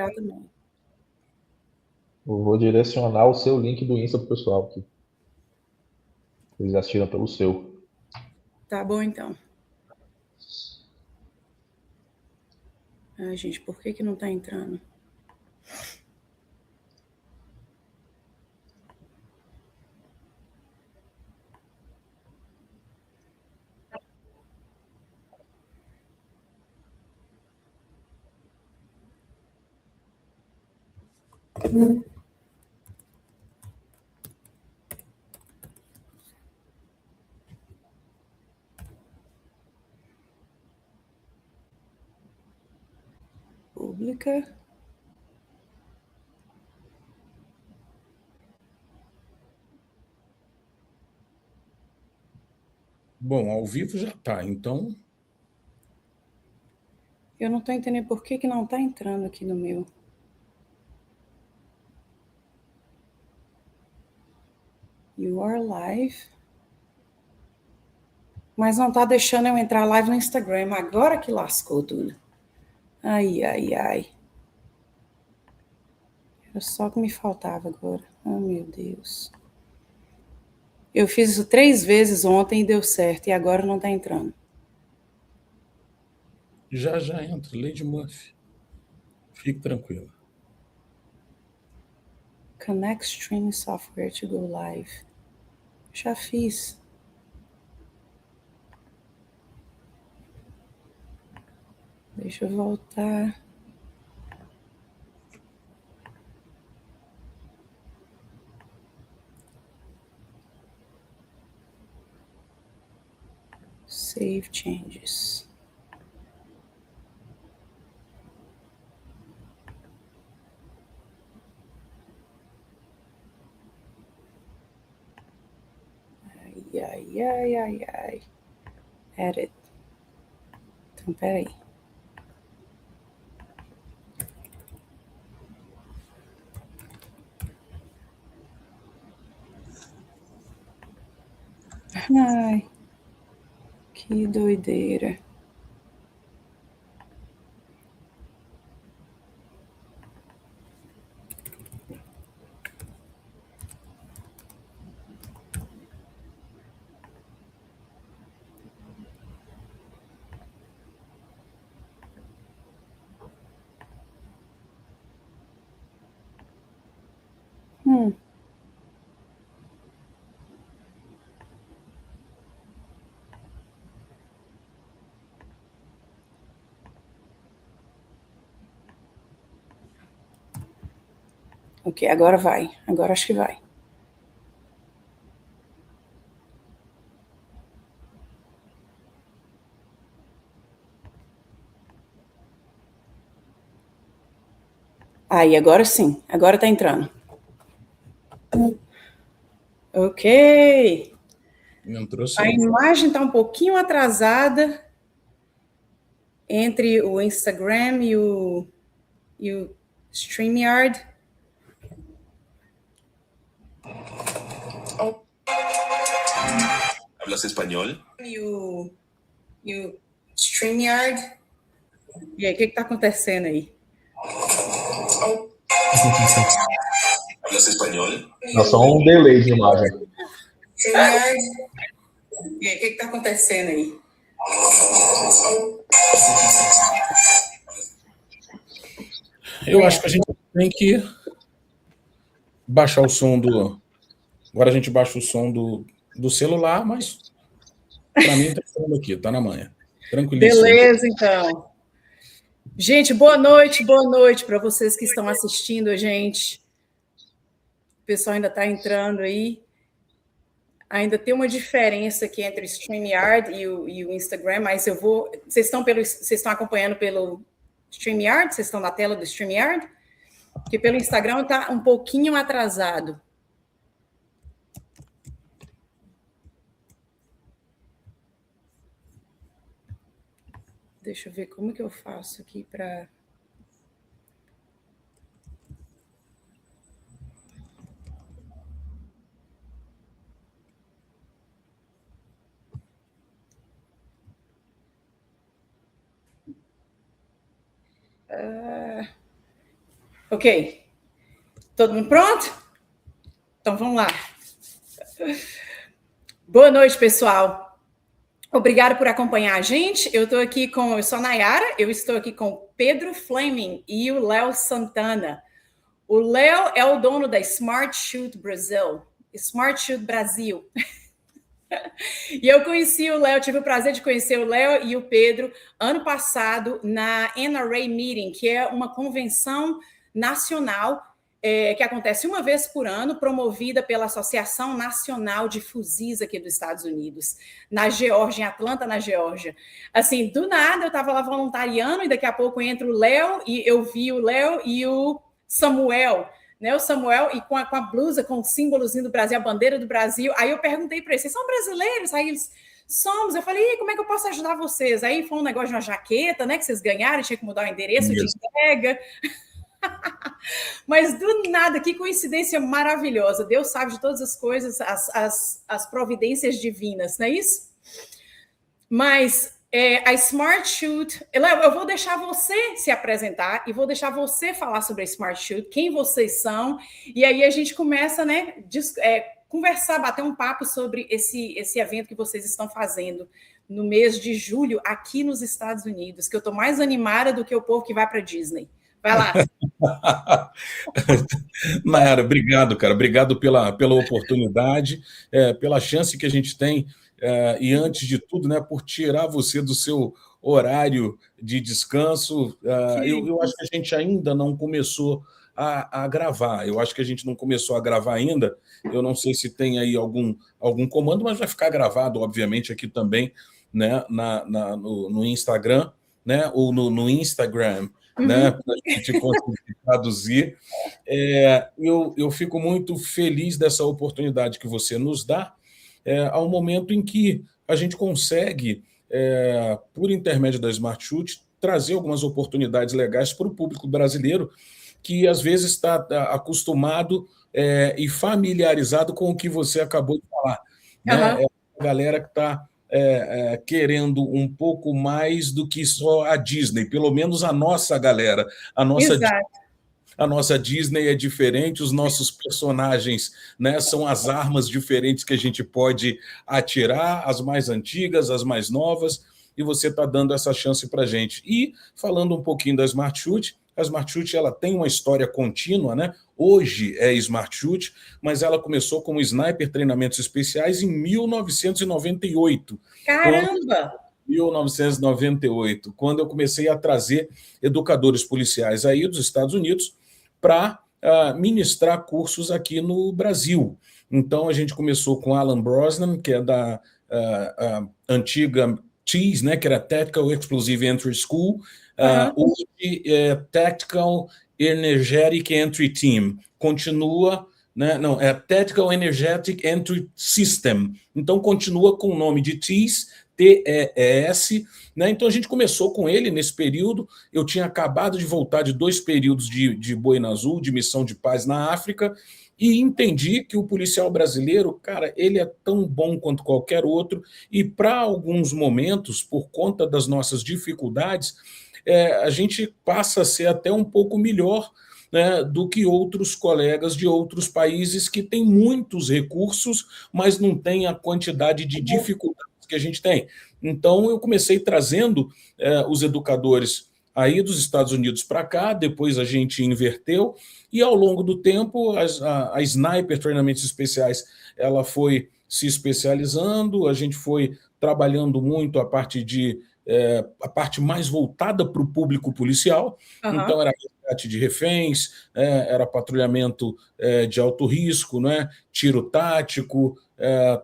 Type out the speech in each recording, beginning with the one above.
entrar também. Eu vou direcionar o seu link do Insta pro pessoal aqui. Eles assistiram pelo seu. Tá bom, então. Ai, gente, por que não tá entrando? Pública. Bom, ao vivo já tá, então... Eu não tô entendendo por que não tá entrando aqui no meu. You are live. Mas não tá deixando eu entrar live no Instagram. Agora que lascou tudo. Ai, ai, ai. Era só o que me faltava agora. Oh, meu Deus. Eu fiz isso 3 vezes ontem e deu certo. E agora não tá entrando. Já entra, Lady Murphy. Fique tranquila. Connect streaming software to go live. Já fiz. Deixa eu voltar. Save changes. Ai. Edit. Então, peraí. Ai, que doideira. Ok, agora vai. Agora acho que vai. Aí, agora sim. Agora tá entrando. Ok. Entrou A sim. imagem está um pouquinho atrasada entre o Instagram e o StreamYard. ¿Hablas español? E o StreamYard. E aí, o que está acontecendo aí? ¿Hablas español? É só um delay de imagem. StreamYard. E aí, o que está acontecendo aí? Eu acho que a gente tem que baixar o som do... Agora a gente baixa o som do celular, mas para mim tá falando aqui, tá na manha. Tranquilíssimo. Beleza, então. Gente, boa noite para vocês que estão assistindo a gente. O pessoal ainda está entrando aí. Ainda tem uma diferença aqui entre o StreamYard e o Instagram, mas eu vou... Vocês estão acompanhando pelo StreamYard? Vocês estão na tela do StreamYard? Porque pelo Instagram está um pouquinho atrasado. Deixa eu ver como que eu faço aqui para... Ok. Todo mundo pronto? Então vamos lá. Boa noite, pessoal. Obrigado por acompanhar a gente. Eu sou a Nayara, eu estou aqui com o Pedro Fleming e o Léo Santana. O Léo é o dono da Smart Shoot Brasil. E eu conheci o Léo, tive o prazer de conhecer o Léo e o Pedro ano passado na NRA Meeting, que é uma convenção nacional que acontece uma vez por ano, promovida pela Associação Nacional de Fuzis aqui dos Estados Unidos, na Geórgia, em Atlanta, na Geórgia. Assim, do nada, eu estava lá voluntariando e daqui a pouco entra o Léo e eu vi o Léo e o Samuel, né? O Samuel e com a blusa, com o símbolozinho do Brasil, a bandeira do Brasil. Aí eu perguntei para eles, vocês são brasileiros? Aí eles, somos. Eu falei, como é que eu posso ajudar vocês? Aí foi um negócio de uma jaqueta, né, que vocês ganharam, tinha que mudar o endereço de entrega. Mas do nada, que coincidência maravilhosa. Deus sabe de todas as coisas, as providências divinas, não é isso? Mas a Smart Shoot, eu vou deixar você se apresentar e vou deixar você falar sobre a Smart Shoot, quem vocês são, e aí a gente começa, né, conversar, bater um papo sobre esse evento que vocês estão fazendo no mês de julho aqui nos Estados Unidos, que eu estou mais animada do que o povo que vai para a Disney. Vai lá. Nayara, obrigado, cara. Obrigado pela oportunidade, pela chance que a gente tem, e antes de tudo, né, por tirar você do seu horário de descanso. Eu acho que a gente ainda não começou a gravar. Eu acho que a gente não começou a gravar ainda. Eu não sei se tem aí algum comando, mas vai ficar gravado, obviamente, aqui também, né, no Instagram, né, ou no Instagram. Né, para a gente conseguir traduzir. Eu fico muito feliz dessa oportunidade que você nos dá, ao momento em que a gente consegue, por intermédio da Smart Shoot, trazer algumas oportunidades legais para o público brasileiro, que às vezes está acostumado e familiarizado com o que você acabou de falar. Né? É a galera que está querendo um pouco mais do que só a Disney, pelo menos a nossa galera. A nossa Disney é diferente, os nossos personagens, né, são as armas diferentes que a gente pode atirar, as mais antigas, as mais novas, e você está dando essa chance para a gente. E falando um pouquinho da Smart Shoot, a Smart Shoot ela tem uma história contínua, né? Hoje é Smart Shoot, mas ela começou como Sniper Treinamentos Especiais em 1998. Caramba! 1998, quando eu comecei a trazer educadores policiais aí dos Estados Unidos para ministrar cursos aqui no Brasil. Então, a gente começou com Alan Brosnan, que é da antiga TEAS, né, que era Tactical Explosive Entry School, hoje Tactical Energetic Entry Team. Continua, né, não, é Tactical Energetic Entry System. Então, continua com o nome de TEAS, TES, né? Então a gente começou com ele nesse período. Eu tinha acabado de voltar de 2 períodos de Boina Azul, de missão de paz na África, e entendi que o policial brasileiro, cara, ele é tão bom quanto qualquer outro, e para alguns momentos, por conta das nossas dificuldades, a gente passa a ser até um pouco melhor, né, do que outros colegas de outros países que têm muitos recursos, mas não têm a quantidade de dificuldades que a gente tem. Então, eu comecei trazendo os educadores aí dos Estados Unidos para cá, depois a gente inverteu, e ao longo do tempo, a Sniper Treinamentos Especiais, ela foi se especializando, a gente foi trabalhando muito a parte mais voltada para o público policial. Então era resgate de reféns, era patrulhamento de alto risco, né? Tiro tático,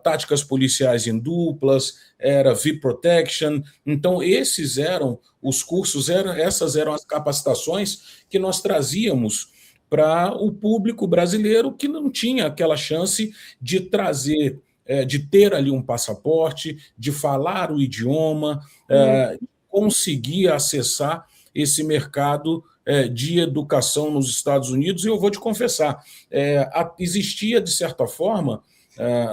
táticas policiais em duplas, era VIP Protection. Então esses eram os cursos, essas eram as capacitações que nós trazíamos para o público brasileiro que não tinha aquela chance de trazer, de ter ali um passaporte, de falar o idioma, conseguir acessar esse mercado de educação nos Estados Unidos. E eu vou te confessar, existia, de certa forma,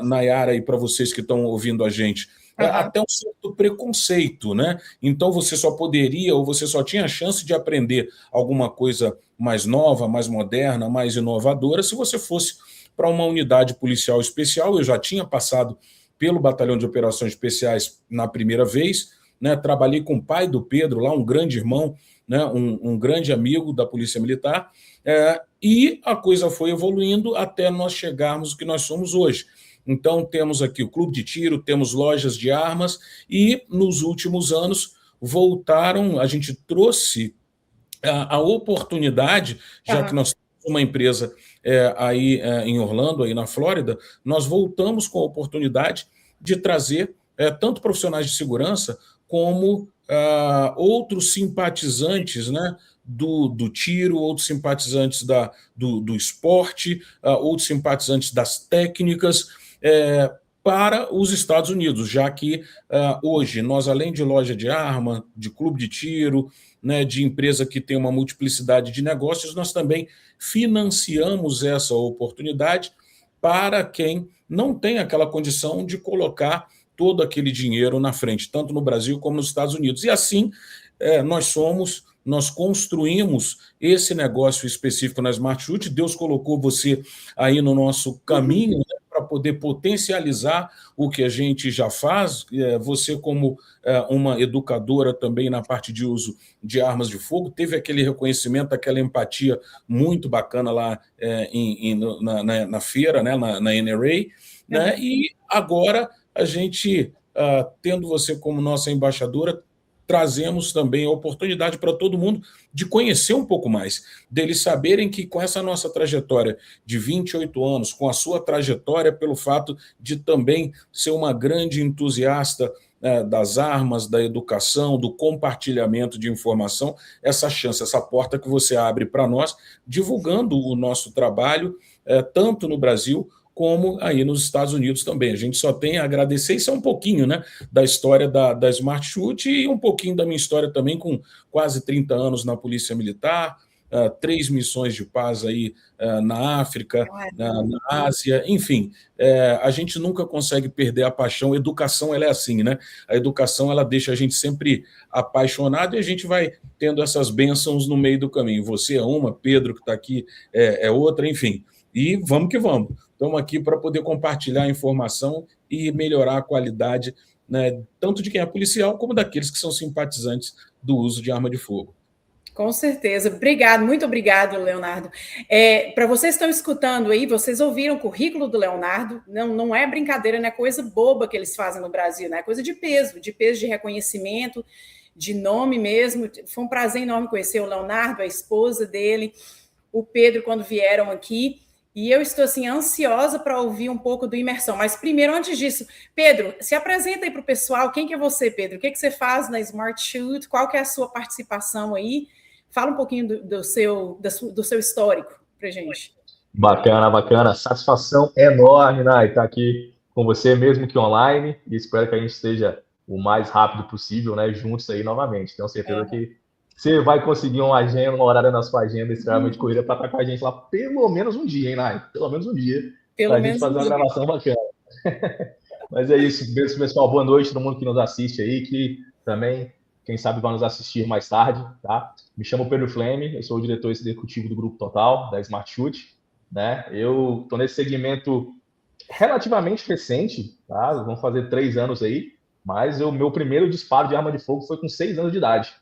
Nayara, e para vocês que estão ouvindo a gente, até um certo preconceito, né? Então você só poderia, ou você só tinha a chance de aprender alguma coisa mais nova, mais moderna, mais inovadora. Se você fosse para uma unidade policial especial, eu já tinha passado pelo Batalhão de Operações Especiais na primeira vez, né? Trabalhei com o pai do Pedro lá, um grande irmão, né? Um grande amigo da Polícia Militar, e a coisa foi evoluindo até nós chegarmos ao que nós somos hoje. Então, temos aqui o clube de tiro, temos lojas de armas, e nos últimos anos voltaram, a gente trouxe a oportunidade, já que nós temos uma empresa aí em Orlando, aí na Flórida, nós voltamos com a oportunidade de trazer tanto profissionais de segurança como outros simpatizantes, né, do tiro, outros simpatizantes do esporte, outros simpatizantes das técnicas, para os Estados Unidos, já que hoje nós, além de loja de arma, de clube de tiro, né, de empresa que tem uma multiplicidade de negócios, nós também financiamos essa oportunidade para quem não tem aquela condição de colocar todo aquele dinheiro na frente, tanto no Brasil como nos Estados Unidos. E assim nós construímos esse negócio específico na Smart Chute. Deus colocou você aí no nosso caminho, né, para poder potencializar o que a gente já faz. Você, como uma educadora também na parte de uso de armas de fogo, teve aquele reconhecimento, aquela empatia muito bacana lá na feira, né, na NRA, né? E agora a gente, tendo você como nossa embaixadora, trazemos também a oportunidade para todo mundo de conhecer um pouco mais, deles saberem que com essa nossa trajetória de 28 anos, com a sua trajetória pelo fato de também ser uma grande entusiasta das armas, da educação, do compartilhamento de informação, essa chance, essa porta que você abre para nós, divulgando o nosso trabalho, tanto no Brasil como aí nos Estados Unidos também. A gente só tem a agradecer. Isso é um pouquinho, né, da história da Smart Chute e um pouquinho da minha história também, com quase 30 anos na Polícia Militar, 3 missões de paz aí na África, na Ásia, enfim. A gente nunca consegue perder a paixão. A educação, ela é assim, né? A educação, ela deixa a gente sempre apaixonado, e a gente vai tendo essas bênçãos no meio do caminho. Você é uma, Pedro, que está aqui, é outra, enfim. E vamos que vamos. Estamos aqui para poder compartilhar a informação e melhorar a qualidade, né, tanto de quem é policial como daqueles que são simpatizantes do uso de arma de fogo. Com certeza. Obrigado, muito obrigado, Leonardo. Para vocês que estão escutando aí, vocês ouviram o currículo do Leonardo, não é brincadeira, não é coisa boba que eles fazem no Brasil, né? É coisa de peso de reconhecimento, de nome mesmo. Foi um prazer enorme conhecer o Leonardo, a esposa dele, o Pedro, quando vieram aqui. E eu estou assim, ansiosa para ouvir um pouco do Imersão. Mas primeiro, antes disso, Pedro, se apresenta aí para o pessoal. Quem que é você, Pedro? O que você faz na Smart Chute? Qual que é a sua participação aí? Fala um pouquinho do seu histórico para a gente. Bacana, bacana. Satisfação enorme, Nai, estar aqui com você, mesmo que online. E espero que a gente esteja o mais rápido possível, né, juntos aí novamente. Tenho certeza que você vai conseguir uma horário na sua agenda extremamente corrida para estar com a gente lá pelo menos um dia, hein, Nai? Pelo menos um dia. Para a gente fazer uma gravação bacana. Mas é isso, pessoal. Boa noite a todo mundo que nos assiste aí, que também, quem sabe, vai nos assistir mais tarde, tá? Me chamo Pedro Fleme, eu sou o diretor executivo do Grupo Total, da Smart Chute, né? Eu estou nesse segmento relativamente recente, tá? Vão fazer 3 anos aí, mas o meu primeiro disparo de arma de fogo foi com 6 anos de idade,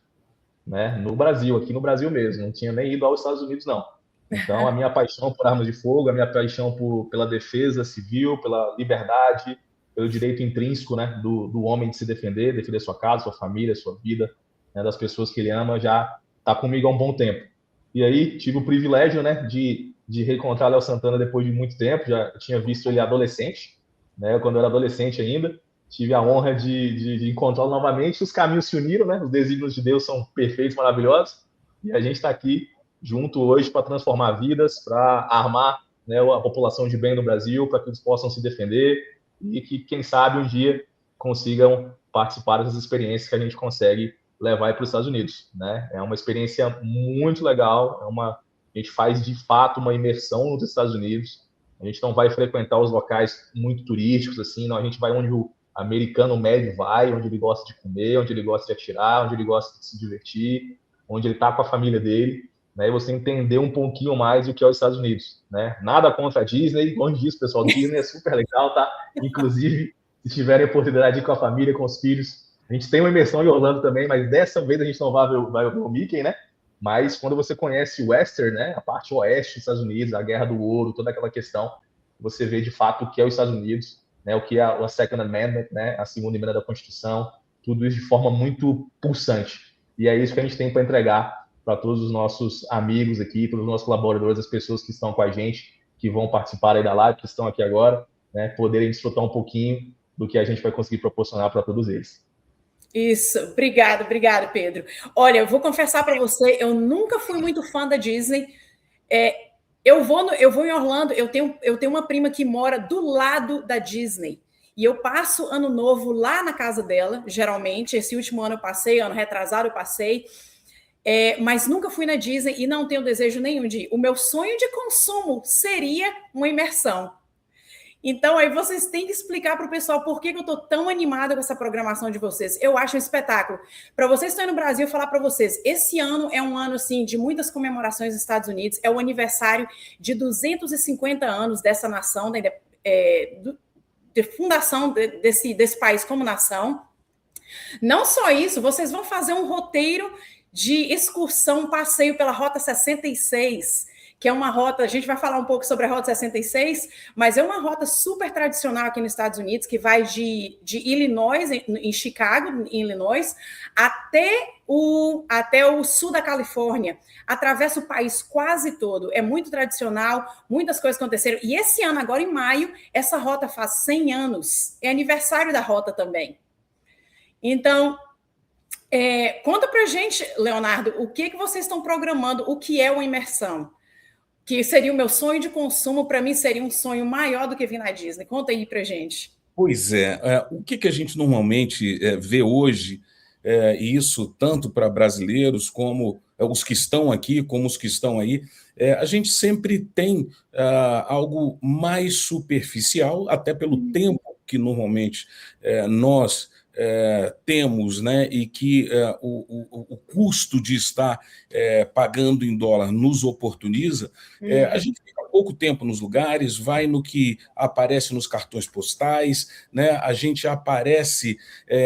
né? No Brasil, aqui no Brasil mesmo, não tinha nem ido aos Estados Unidos, não. Então, a minha paixão por armas de fogo, a minha paixão pela defesa civil, pela liberdade, pelo direito intrínseco, né, do homem de se defender sua casa, sua família, sua vida, né, das pessoas que ele ama, já está comigo há um bom tempo. E aí, tive o privilégio, né, de reencontrar Léo Santana depois de muito tempo. Já tinha visto ele adolescente, né, quando eu era adolescente ainda. Tive a honra de encontrá-lo novamente. Os caminhos se uniram, né? Os desígnios de Deus são perfeitos, maravilhosos. E a gente está aqui junto hoje para transformar vidas, para armar, né, a população de bem no Brasil, para que eles possam se defender e que, quem sabe, um dia consigam participar dessas experiências que a gente consegue levar para os Estados Unidos, né? É uma experiência muito legal. A gente faz, de fato, uma imersão nos Estados Unidos. A gente não vai frequentar os locais muito turísticos, assim, não. A gente vai onde o americano médio vai, onde ele gosta de comer, onde ele gosta de atirar, onde ele gosta de se divertir, onde ele está com a família dele. né, e você entender um pouquinho mais o que é os Estados Unidos, né? Nada contra a Disney, longe disso, pessoal. Disney é super legal, tá? Inclusive, se tiverem a oportunidade de ir com a família, com os filhos, a gente tem uma imersão em Orlando também, mas dessa vez a gente não vai ver o Mickey, né? Mas quando você conhece o Western, né, a parte oeste dos Estados Unidos, a Guerra do Ouro, toda aquela questão, você vê de fato o que é os Estados Unidos, né, o que é a Second Amendment, né, a segunda emenda da Constituição, tudo isso de forma muito pulsante. E é isso que a gente tem para entregar para todos os nossos amigos aqui, todos os nossos colaboradores, as pessoas que estão com a gente, que vão participar aí da live, que estão aqui agora, né, poderem desfrutar um pouquinho do que a gente vai conseguir proporcionar para todos eles. Isso, obrigado, Pedro. Olha, eu vou confessar para você, eu nunca fui muito fã da Disney. Eu vou em Orlando, eu tenho uma prima que mora do lado da Disney. E eu passo ano novo lá na casa dela, geralmente. Esse último ano eu passei, ano retrasado eu passei. Mas nunca fui na Disney e não tenho desejo nenhum de ir. O meu sonho de consumo seria uma imersão. Então, aí vocês têm que explicar para o pessoal por que eu estou tão animada com essa programação de vocês. Eu acho um espetáculo. Para vocês que estão no Brasil, falar para vocês, esse ano é um ano assim, de muitas comemorações nos Estados Unidos, é o aniversário de 250 anos dessa nação, de fundação desse país como nação. Não só isso, vocês vão fazer um roteiro de excursão, um passeio pela Rota 66, que é uma rota, a gente vai falar um pouco sobre a Rota 66, mas é uma rota super tradicional aqui nos Estados Unidos, que vai de Illinois, em Chicago, em Illinois, até o sul da Califórnia, atravessa o país quase todo, é muito tradicional, muitas coisas aconteceram, e esse ano, agora em maio, essa rota faz 100 anos, é aniversário da rota também. Então, conta pra gente, Leonardo, o que vocês estão programando, o que é uma imersão? Que seria o meu sonho de consumo, para mim seria um sonho maior do que vir na Disney. Conta aí pra gente. Pois é, o que a gente normalmente vê hoje, e isso tanto para brasileiros como os que estão aqui, como os que estão aí, a gente sempre tem algo mais superficial, até pelo tempo que normalmente nós temos, né, e que o custo de estar pagando em dólar nos oportuniza, a gente fica pouco tempo nos lugares, vai no que aparece nos cartões postais, né, a gente aparece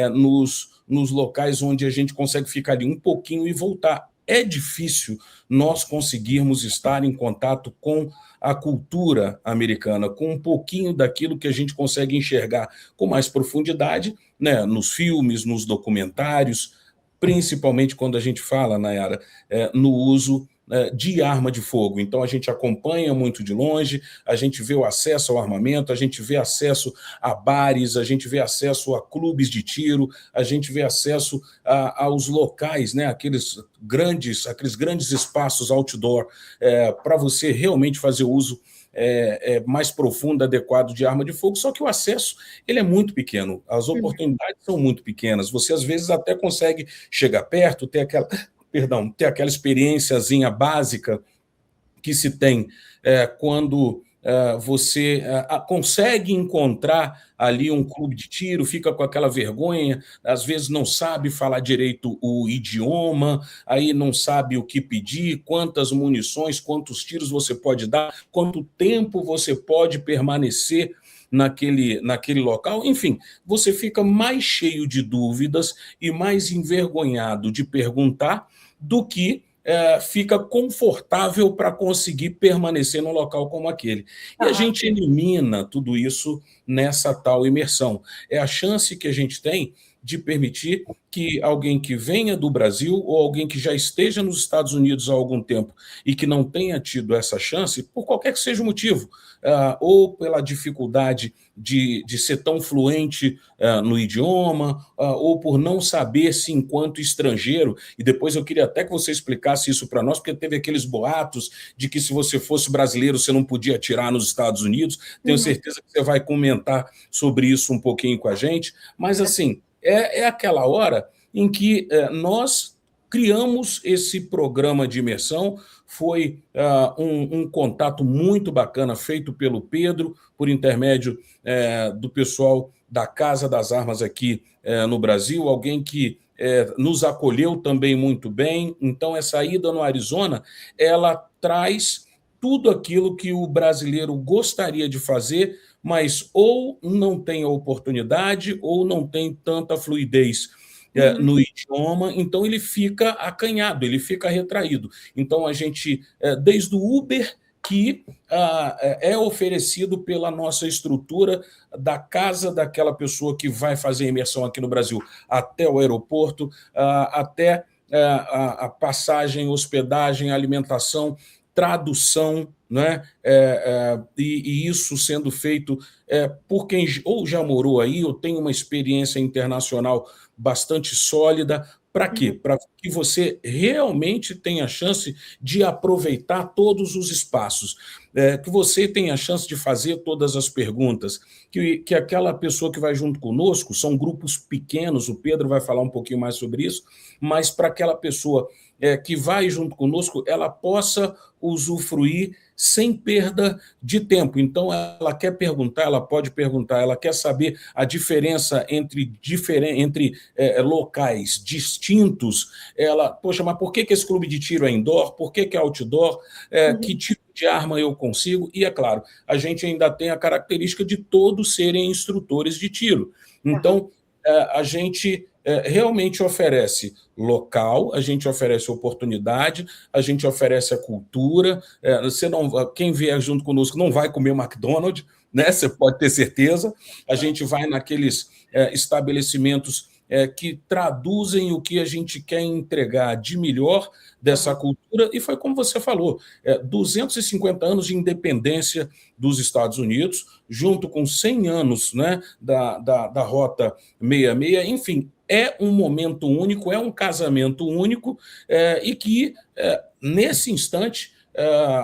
nos locais onde a gente consegue ficar ali um pouquinho e voltar. É difícil nós conseguirmos estar em contato com a cultura americana, com um pouquinho daquilo que a gente consegue enxergar com mais profundidade, né, nos filmes, nos documentários, principalmente quando a gente fala, Nayara, no uso de arma de fogo. Então, a gente acompanha muito de longe, a gente vê o acesso ao armamento, a gente vê acesso a bares, a gente vê acesso a clubes de tiro, a gente vê acesso aos locais, né, aqueles grandes espaços outdoor, para você realmente fazer uso mais profundo, adequado de arma de fogo, só que o acesso ele é muito pequeno, as oportunidades são muito pequenas, você às vezes até consegue chegar perto, ter aquela experiênciazinha básica que se tem quando você consegue encontrar ali um clube de tiro, fica com aquela vergonha, às vezes não sabe falar direito o idioma, aí não sabe o que pedir, quantas munições, quantos tiros você pode dar, quanto tempo você pode permanecer naquele local, enfim, você fica mais cheio de dúvidas e mais envergonhado de perguntar do que fica confortável para conseguir permanecer num local como aquele. E a gente elimina tudo isso nessa tal imersão. É a chance que a gente tem de permitir que alguém que venha do Brasil ou alguém que já esteja nos Estados Unidos há algum tempo e que não tenha tido essa chance, por qualquer que seja o motivo, ou pela dificuldade de ser tão fluente no idioma, ou por não saber se enquanto estrangeiro, e depois eu queria até que você explicasse isso para nós, porque teve aqueles boatos de que se você fosse brasileiro você não podia atirar nos Estados Unidos, tenho certeza que você vai comentar sobre isso um pouquinho com a gente, mas assim, é aquela hora em que nós criamos esse programa de imersão, foi um contato muito bacana feito pelo Pedro, por intermédio do pessoal da Casa das Armas aqui no Brasil, alguém que nos acolheu também muito bem. Então, essa ida no Arizona, ela traz tudo aquilo que o brasileiro gostaria de fazer, mas ou não tem a oportunidade ou não tem tanta fluidez no idioma, então ele fica acanhado, ele fica retraído. Então, a gente, desde o Uber, que é oferecido pela nossa estrutura da casa daquela pessoa que vai fazer a imersão aqui no Brasil, até o aeroporto, até a passagem, hospedagem, alimentação, tradução, né? E isso sendo feito por quem ou já morou aí ou tem uma experiência internacional bastante sólida. Para quê? Para que você realmente tenha a chance de aproveitar todos os espaços, que você tenha a chance de fazer todas as perguntas, que aquela pessoa que vai junto conosco, são grupos pequenos, o Pedro vai falar um pouquinho mais sobre isso, mas para aquela pessoa que vai junto conosco, ela possa usufruir sem perda de tempo. Então, ela quer perguntar, ela pode perguntar, ela quer saber a diferença entre locais distintos. Ela, poxa, mas por que esse clube de tiro é indoor? Por que é outdoor? Que tipo de arma eu consigo? E, é claro, a gente ainda tem a característica de todos serem instrutores de tiro. Então, a gente realmente oferece local, a gente oferece oportunidade, a gente oferece a cultura. Quem vier junto conosco não vai comer McDonald's, né? Você pode ter certeza. A gente vai naqueles estabelecimentos que traduzem o que a gente quer entregar de melhor dessa cultura, e foi como você falou, 250 anos de independência dos Estados Unidos, junto com 100 anos, né, da Rota 66, enfim, é um momento único, é um casamento único, e que, nesse instante,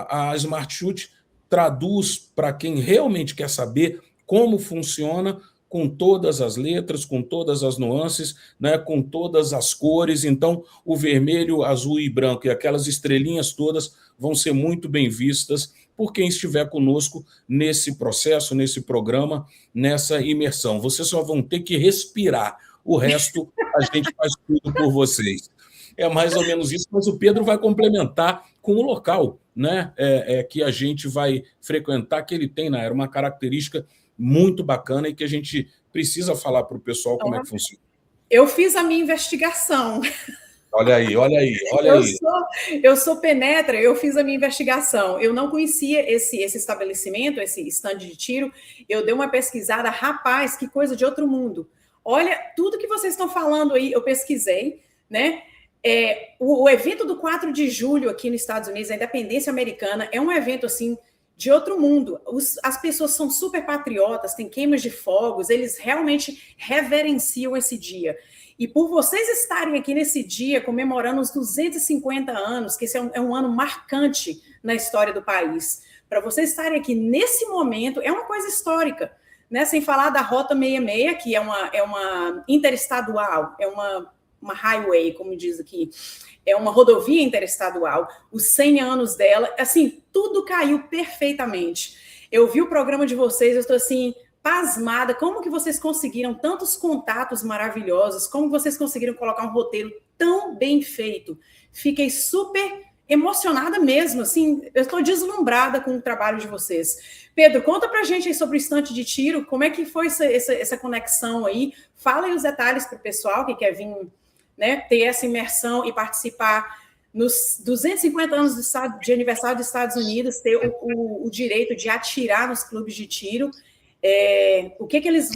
a Smart Shoot traduz para quem realmente quer saber como funciona, com todas as letras, com todas as nuances, né, com todas as cores. Então, o vermelho, azul e branco e aquelas estrelinhas todas vão ser muito bem vistas por quem estiver conosco nesse processo, nesse programa, nessa imersão. Vocês só vão ter que respirar. O resto, a gente faz tudo por vocês. É mais ou menos isso, mas o Pedro vai complementar com o local, né, que a gente vai frequentar, que ele tem, né, uma característica muito bacana e que a gente precisa falar para o pessoal como é que funciona. Eu fiz a minha investigação. Olha aí. Eu sou penetra, eu fiz a minha investigação. Eu não conhecia esse estabelecimento, esse stand de tiro. Eu dei uma pesquisada, rapaz, que coisa de outro mundo. Olha, tudo que vocês estão falando aí, eu pesquisei, né? O evento do 4 de julho aqui nos Estados Unidos, a independência americana, é um evento assim de outro mundo. As pessoas são super patriotas, tem queimas de fogos, eles realmente reverenciam esse dia. E por vocês estarem aqui nesse dia, comemorando os 250 anos, que esse é um ano marcante na história do país, para vocês estarem aqui nesse momento, é uma coisa histórica, né? Sem falar da Rota 66, que é uma interestadual, é uma highway, como diz aqui, é uma rodovia interestadual, os 100 anos dela, assim, tudo caiu perfeitamente. Eu vi o programa de vocês, eu estou assim, pasmada, como que vocês conseguiram tantos contatos maravilhosos, como vocês conseguiram colocar um roteiro tão bem feito. Fiquei super emocionada mesmo, assim, eu estou deslumbrada com o trabalho de vocês. Pedro, conta pra gente aí sobre o estante de tiro, como é que foi essa conexão aí, fala aí os detalhes para o pessoal que quer vir, né, ter essa imersão e participar nos 250 anos de aniversário dos Estados Unidos, ter o direito de atirar nos clubes de tiro. O que eles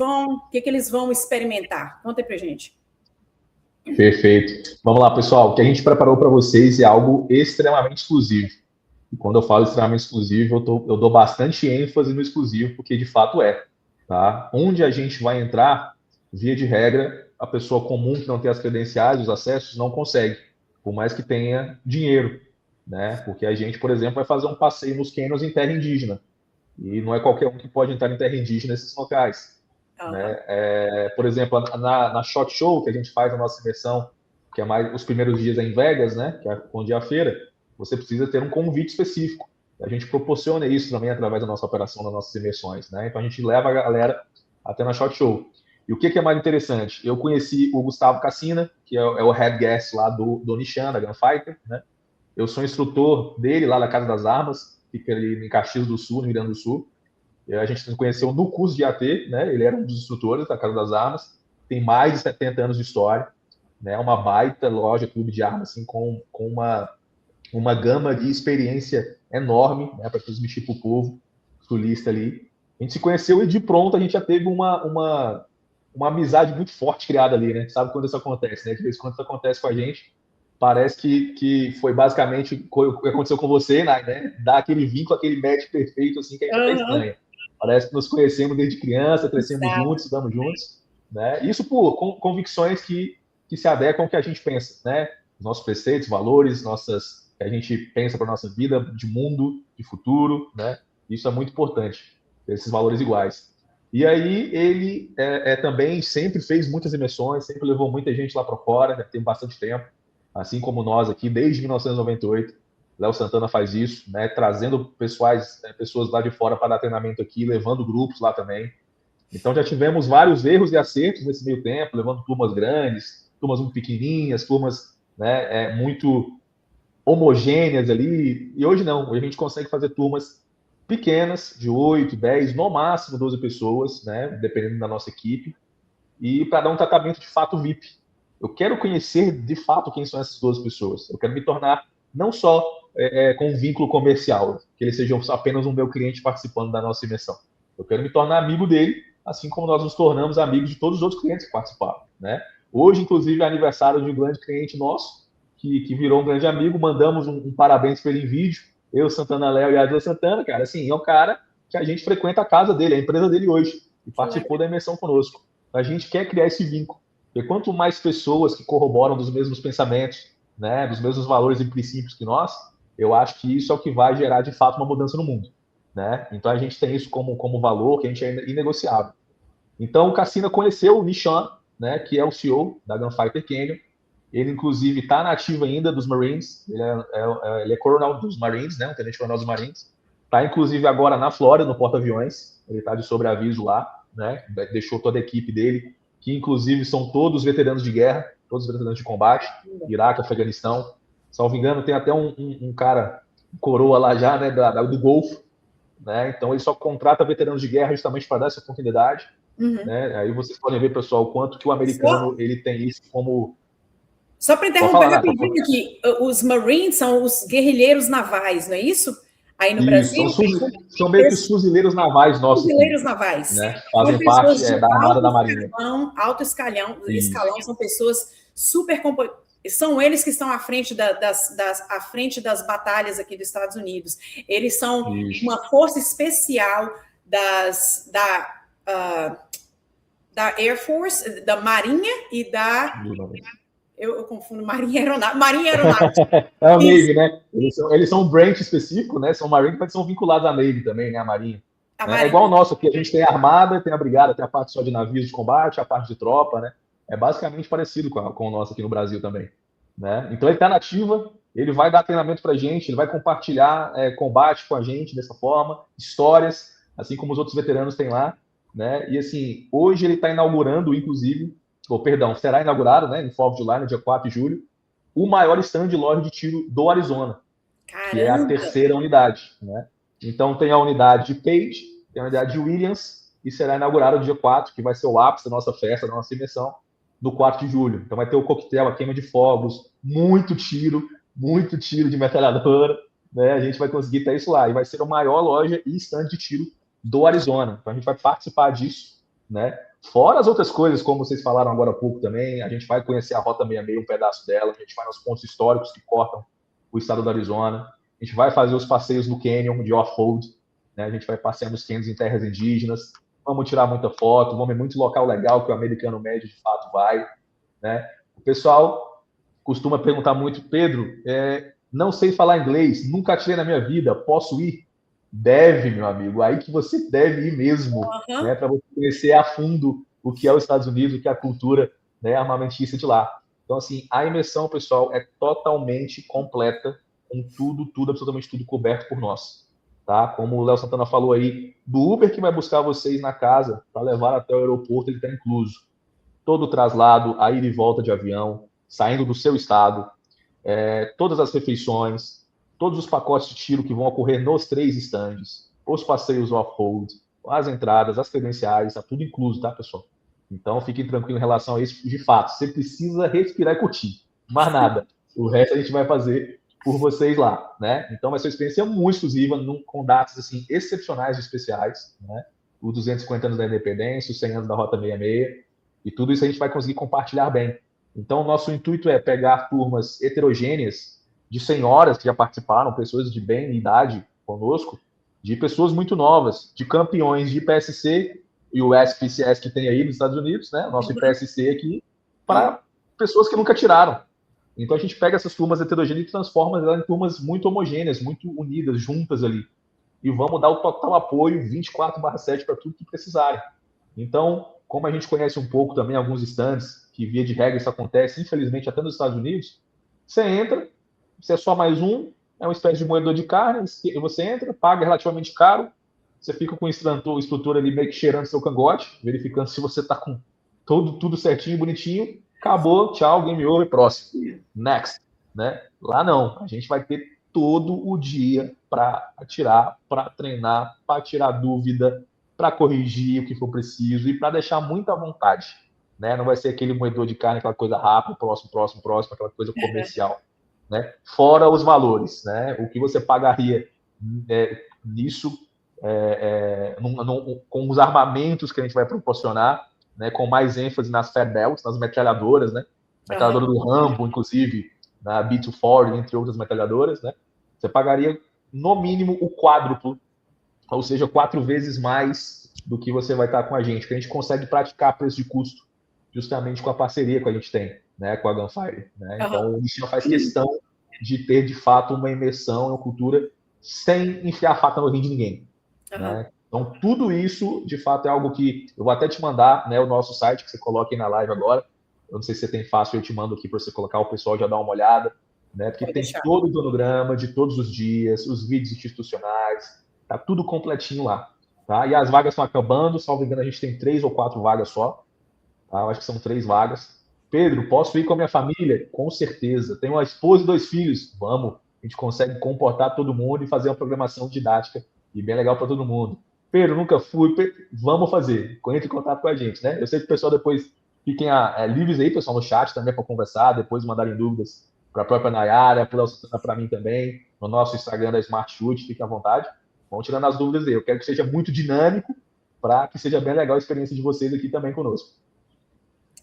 vão experimentar? Conta aí pra gente. Perfeito. Vamos lá, pessoal. O que a gente preparou para vocês é algo extremamente exclusivo. E quando eu falo extremamente exclusivo, eu dou bastante ênfase no exclusivo, porque de fato é. Tá? Onde a gente vai entrar, via de regra, a pessoa comum que não tem as credenciais, os acessos, não consegue, por mais que tenha dinheiro, né? Porque a gente, por exemplo, vai fazer um passeio nos canyons em terra indígena, e não é qualquer um que pode entrar em terra indígena nesses locais. Né? Por exemplo, na SHOT Show, que a gente faz a nossa imersão, que é mais os primeiros dias em Vegas, né? Que é onde é a feira, você precisa ter um convite específico. A gente proporciona isso também através da nossa operação, das nossas imersões, né? Então a gente leva a galera até na SHOT Show. E o que é mais interessante? Eu conheci o Gustavo Cassina, que é o head guest lá do Nishan, da Gunfighter, né? Eu sou instrutor dele lá da Casa das Armas, fica ali em Caxias do Sul, no Rio Grande do Sul. A gente se conheceu no curso de AT, né? Ele era um dos instrutores da Casa das Armas, tem mais de 70 anos de história, né? Uma baita loja, clube de armas, assim, com uma gama de experiência enorme, né? Para transmitir para o povo sulista ali. A gente se conheceu e de pronto a gente já teve uma amizade muito forte criada ali, né? Sabe quando isso acontece, né? De vez em quando isso acontece com a gente, parece que foi basicamente o que aconteceu com você, né? Dar aquele vínculo, aquele match perfeito, assim, que a gente até estranha. Parece que nos conhecemos desde criança, crescemos juntos, estudamos juntos, né? Isso por convicções que se adequam ao que a gente pensa, né? Os nossos preceitos, valores, que a gente pensa para a nossa vida, de mundo, de futuro, né? Isso é muito importante, ter esses valores iguais. E aí ele também sempre fez muitas imersões, sempre levou muita gente lá para fora, já tem bastante tempo, assim como nós aqui, desde 1998. Léo Santana faz isso, né, trazendo pessoas lá de fora para dar treinamento aqui, levando grupos lá também. Então já tivemos vários erros e acertos nesse meio tempo, levando turmas grandes, turmas muito pequenininhas, turmas, né, muito homogêneas ali. E hoje não, hoje a gente consegue fazer turmas pequenas, de 8, 10, no máximo 12 pessoas, né, dependendo da nossa equipe, e para dar um tratamento de fato VIP. Eu quero conhecer de fato quem são essas 12 pessoas. Eu quero me tornar não só com um vínculo comercial, que eles sejam apenas um meu cliente participando da nossa imersão. Eu quero me tornar amigo dele, assim como nós nos tornamos amigos de todos os outros clientes que participaram, né? Hoje, inclusive, é aniversário de um grande cliente nosso, que virou um grande amigo, mandamos um parabéns para ele em vídeo, eu, Santana Léo e Adila Santana, cara, assim, é um cara que a gente frequenta a casa dele, a empresa dele hoje, e participou da imersão conosco. A gente quer criar esse vínculo, porque quanto mais pessoas que corroboram dos mesmos pensamentos, né, dos mesmos valores e princípios que nós, eu acho que isso é o que vai gerar, de fato, uma mudança no mundo, né? Então, a gente tem isso como valor, que a gente é inegociável. Então, o Cassina conheceu o Nishan, né, que é o CEO da Gunfighter Canyon. Ele, inclusive, está na ativa ainda dos Marines. Ele é coronel dos Marines, né, um tenente-coronel dos Marines. Está, inclusive, agora na Flórida, no porta-aviões. Ele está de sobreaviso lá, né? Deixou toda a equipe dele, que, inclusive, são todos veteranos de guerra, todos veteranos de combate, Iraque, Afeganistão. Salvo engano, tem até um cara, coroa lá já, né, do Golfo, né? Então, ele só contrata veteranos de guerra justamente para dar essa oportunidade. Né? Aí vocês podem ver, pessoal, o quanto que o americano ele tem isso como... Só para interromper rapidinho aqui, os Marines são os guerrilheiros navais, não é isso? Aí no Brasil... São meio que os fuzileiros navais nossos. Fuzileiros navais. Né? Fazem parte da Armada da Marinha. Alto escalão, são pessoas super... São eles que estão à frente à frente das batalhas aqui dos Estados Unidos. Eles são uma força especial da Air Force, da Marinha e da... Eu confundo Marinha Aeronáutica. É a Navy, né? Eles são um branch específico, né? São Marine, mas são vinculados à Navy também, né? A Marinha. É igual o nosso aqui, a gente tem a Armada, tem a Brigada, tem a parte só de navios de combate, a parte de tropa, né? É basicamente parecido com o nosso aqui no Brasil também. Né? Então ele está na ativa, ele vai dar treinamento para a gente, ele vai compartilhar combate com a gente dessa forma, histórias, assim como os outros veteranos têm lá. Né? E assim, hoje ele está inaugurando, inclusive, será inaugurado, né, em 4 de July, no dia 4 de julho, o maior stand de loja de tiro do Arizona, que é a terceira unidade. Né? Então tem a unidade de Page, tem a unidade de Williams, e será inaugurado no dia 4, que vai ser o ápice da nossa festa, da nossa imersão, do 4 de julho. Então vai ter o coquetel, a queima de fogos, muito tiro de metralhadora, né? A gente vai conseguir ter isso lá. E vai ser a maior loja e stand de tiro do Arizona. Então a gente vai participar disso, né? Fora as outras coisas, como vocês falaram agora há pouco também, a gente vai conhecer a Rota 66, um pedaço dela, a gente vai nos pontos históricos que cortam o estado do Arizona, a gente vai fazer os passeios no Canyon de off-road, né? A gente vai passear nos canyons em terras indígenas, vamos tirar muita foto, vamos em muito local legal que o americano médio de fato vai, né? O pessoal costuma perguntar muito, Pedro, não sei falar inglês, nunca tirei na minha vida, posso ir? Deve, meu amigo, aí que você deve ir mesmo, né, para você conhecer a fundo o que é os Estados Unidos, o que é a cultura, né, armamentista de lá. Então, assim, a imersão, pessoal, é totalmente completa, com tudo, absolutamente tudo coberto por nós. tá? Como o Léo Santana falou aí, do Uber que vai buscar vocês na casa para levar até o aeroporto, ele está incluso. Todo o traslado, a ida e volta de avião, saindo do seu estado, todas as refeições, todos os pacotes de tiro que vão ocorrer nos 3 estandes, os passeios off-road, as entradas, as credenciais, está tudo incluso, tá, pessoal? Então, fiquem tranquilos em relação a isso. De fato, você precisa respirar e curtir. Mais nada. O resto a gente vai fazer por vocês lá, né? Então, vai ser uma experiência muito exclusiva, com datas assim, excepcionais e especiais, né? Os 250 anos da independência, os 100 anos da Rota 66, e tudo isso a gente vai conseguir compartilhar bem. Então, o nosso intuito é pegar turmas heterogêneas de senhoras que já participaram, pessoas de bem idade conosco, de pessoas muito novas, de campeões de IPSC e o SPCS que tem aí nos Estados Unidos, né? O nosso IPSC aqui, para pessoas que nunca tiraram. Então, a gente pega essas turmas heterogêneas e transforma elas em turmas muito homogêneas, muito unidas, juntas ali. E vamos dar o total apoio 24/7 para tudo que precisarem. Então, como a gente conhece um pouco também alguns stands, que via de regra isso acontece, infelizmente, até nos Estados Unidos, você entra, você é só mais um, é uma espécie de moedor de carne, você entra, paga relativamente caro, você fica com o instrutor ali meio que cheirando seu cangote, verificando se você está com tudo certinho, bonitinho, acabou, tchau, game over, próximo, next, né? Lá não, a gente vai ter todo o dia para atirar, para treinar, para tirar dúvida, para corrigir o que for preciso e para deixar muito à vontade, né? Não vai ser aquele moedor de carne, aquela coisa rápida, próximo, aquela coisa comercial, né? Fora os valores, né? O que você pagaria nisso, com os armamentos que a gente vai proporcionar, né? Com mais ênfase nas Fat Belts, nas metralhadoras, né? Metralhadora do Rambo, inclusive, na B240, entre outras metralhadoras, né? Você pagaria, no mínimo, o quádruplo, ou seja, 4 vezes mais do que você vai estar com a gente, que a gente consegue praticar preço de custo, justamente com a parceria que a gente tem, né, com a Gunfire, né? Então, o Destino faz questão de ter, de fato, uma imersão, uma cultura, sem enfiar a faca no rim de ninguém, né? Então, tudo isso, de fato, é algo que eu vou até te mandar, né, o nosso site, que você coloca aí na live agora. Eu não sei se você tem fácil, eu te mando aqui para você colocar, o pessoal já dá uma olhada, né? Porque tem todo o cronograma de todos os dias, os vídeos institucionais, tá tudo completinho lá, tá? E as vagas estão acabando, salvo engano, a gente tem 3 ou 4 vagas só, tá? Eu acho que são 3 vagas. Pedro, posso ir com a minha família? Com certeza. Tenho uma esposa e 2 filhos? Vamos. A gente consegue comportar todo mundo e fazer uma programação didática e bem legal para todo mundo. Pedro, nunca fui. Vamos fazer. Entre em contato com a gente, né? Eu sei que o pessoal depois fiquem livres aí, pessoal, no chat também para conversar, depois mandarem dúvidas para a própria Nayara, para mim também, no nosso Instagram da Smart Shoot, fiquem à vontade. Vão tirando as dúvidas aí. Eu quero que seja muito dinâmico para que seja bem legal a experiência de vocês aqui também conosco.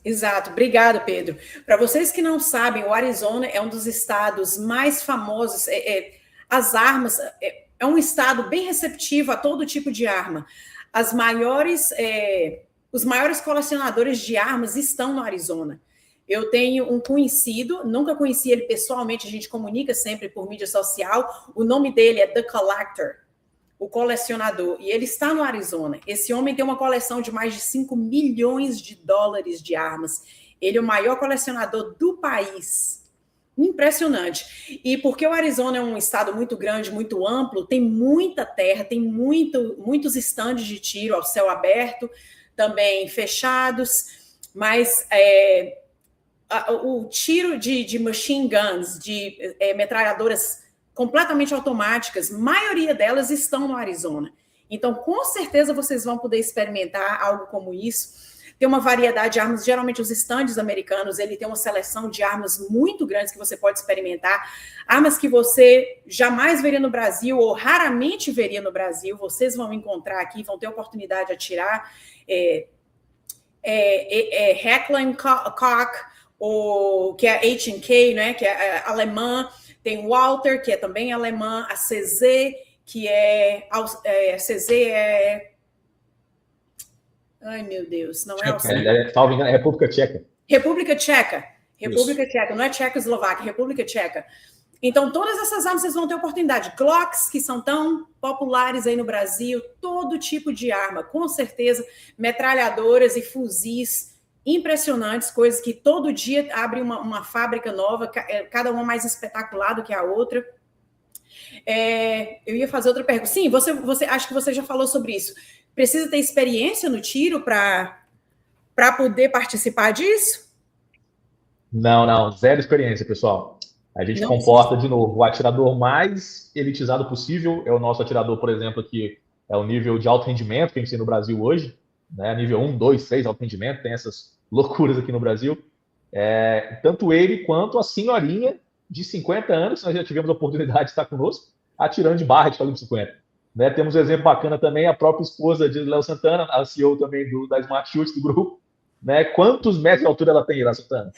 Exato, obrigado, Pedro. Para vocês que não sabem, o Arizona é um dos estados mais famosos. As armas, é um estado bem receptivo a todo tipo de arma. Os maiores colecionadores de armas estão no Arizona. Eu tenho um conhecido, nunca conheci ele pessoalmente, a gente comunica sempre por mídia social. O nome dele é The Collector, o colecionador, e ele está no Arizona. Esse homem tem uma coleção de mais de 5 milhões de dólares de armas. Ele é o maior colecionador do país. Impressionante. E porque o Arizona é um estado muito grande, muito amplo, tem muita terra, tem muitos estandes de tiro ao céu aberto, também fechados, mas o tiro de machine guns, de metralhadoras completamente automáticas, maioria delas estão no Arizona. Então, com certeza, vocês vão poder experimentar algo como isso. Tem uma variedade de armas, geralmente os estandes americanos, ele tem uma seleção de armas muito grandes que você pode experimentar, armas que você jamais veria no Brasil ou raramente veria no Brasil, vocês vão encontrar aqui, vão ter oportunidade de atirar. Heckler & Koch, que é H&K, né, que é alemã. Tem Walter, que é também alemã, a CZ, que ai, meu Deus, não é... Salvo engano, é República Tcheca. República Tcheca, não é Tchecoslováquia, República Tcheca. Então, todas essas armas vocês vão ter oportunidade. Glocks, que são tão populares aí no Brasil, todo tipo de arma, com certeza, metralhadoras e fuzis impressionantes, coisas que todo dia abre uma fábrica nova, cada uma mais espetacular do que a outra. Eu ia fazer outra pergunta. Sim, você acho que você já falou sobre isso. Precisa ter experiência no tiro para poder participar disso? Não, zero experiência, pessoal. A gente Não comporta, precisa. de novo, o atirador mais elitizado possível é o nosso atirador, por exemplo, que é o nível de alto rendimento que a gente tem no Brasil hoje, né? Nível 1, 2, 3, alto rendimento, tem essas loucuras aqui no Brasil. Tanto ele quanto a senhorinha de 50 anos, que nós já tivemos a oportunidade de estar conosco, atirando de barra de calibre 50. Né? Temos um exemplo bacana também, a própria esposa de Léo Santana, a CEO também da Smart Shoot do grupo. Né? Quantos metros de altura ela tem, Léo Santana?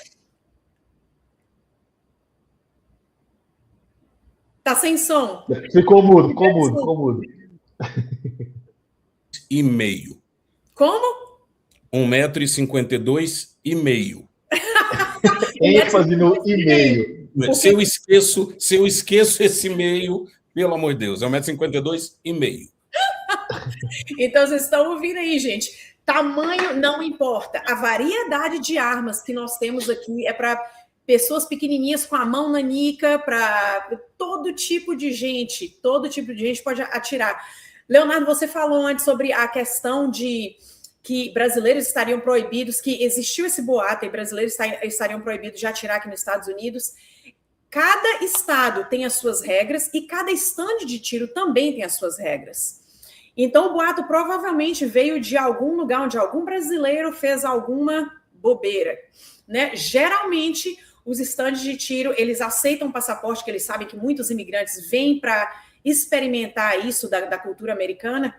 Tá sem som. Ficou mudo. E meio. Como? 1,52 m e meio. ênfase no e-mail. Se eu esqueço esse meio, pelo amor de Deus, é 1,52 m e meio. Então, vocês estão ouvindo aí, gente. Tamanho não importa. A variedade de armas que nós temos aqui é para pessoas pequenininhas com a mão nanica, para todo tipo de gente pode atirar. Leonardo, você falou antes sobre a questão de que brasileiros estariam proibidos, que existiu esse boato e brasileiros estariam proibidos de atirar aqui nos Estados Unidos. Cada estado tem as suas regras e cada estande de tiro também tem as suas regras. Então, o boato provavelmente veio de algum lugar onde algum brasileiro fez alguma bobeira, né? Geralmente, os estandes de tiro, eles aceitam passaporte, que eles sabem que muitos imigrantes vêm para experimentar isso da cultura americana.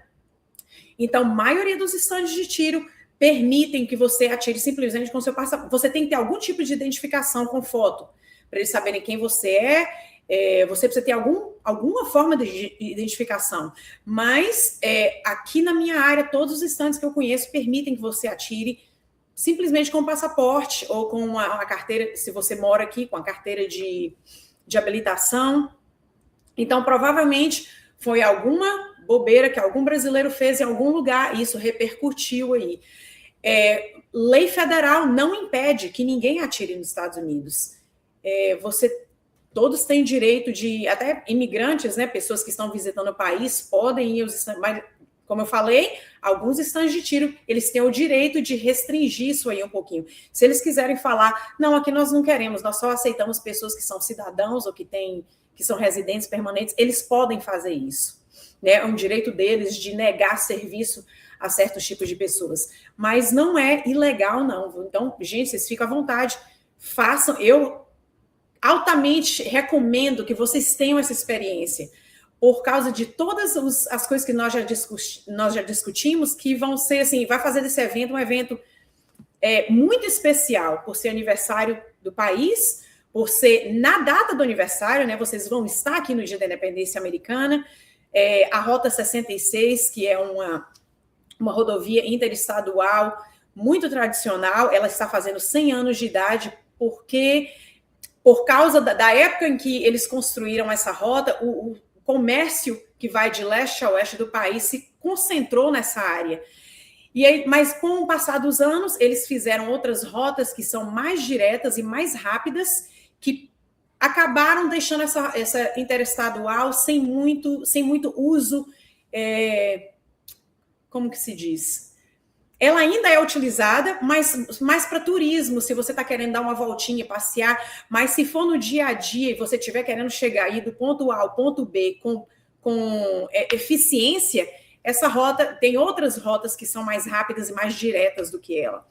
Então, a maioria dos estandes de tiro permitem que você atire simplesmente com seu passaporte. Você tem que ter algum tipo de identificação com foto, para eles saberem quem você é. Você precisa ter alguma forma de identificação. Mas aqui na minha área, todos os estandes que eu conheço permitem que você atire simplesmente com o passaporte ou com uma carteira, se você mora aqui, com a carteira de habilitação. Então, provavelmente, foi alguma bobeira que algum brasileiro fez em algum lugar e isso repercutiu aí. Lei federal não impede que ninguém atire nos Estados Unidos. Todos têm direito de, até imigrantes, né, pessoas que estão visitando o país, podem ir aos estandes, mas, como eu falei, alguns estandes de tiro, eles têm o direito de restringir isso aí um pouquinho. Se eles quiserem falar, não, aqui nós não queremos, nós só aceitamos pessoas que são cidadãos ou que são residentes permanentes, eles podem fazer isso. Né? É um direito deles de negar serviço a certos tipos de pessoas. Mas não é ilegal, não. Então, gente, vocês ficam à vontade, façam. Eu altamente recomendo que vocês tenham essa experiência, por causa de todas as coisas que nós já discutimos, que vão ser assim, vai fazer desse evento um evento muito especial, por ser aniversário do país, por ser na data do aniversário, né? Vocês vão estar aqui no Dia da Independência Americana. A Rota 66, que é uma rodovia interestadual muito tradicional, ela está fazendo 100 anos de idade, porque por causa da época em que eles construíram essa rota, o comércio que vai de leste a oeste do país se concentrou nessa área. Mas com o passar dos anos, eles fizeram outras rotas que são mais diretas e mais rápidas, que acabaram deixando essa interestadual sem muito uso, como que se diz? Ela ainda é utilizada, mas mais para turismo, se você está querendo dar uma voltinha e passear, mas se for no dia a dia e você estiver querendo chegar aí do ponto A ao ponto B com eficiência, essa rota, tem outras rotas que são mais rápidas e mais diretas do que ela.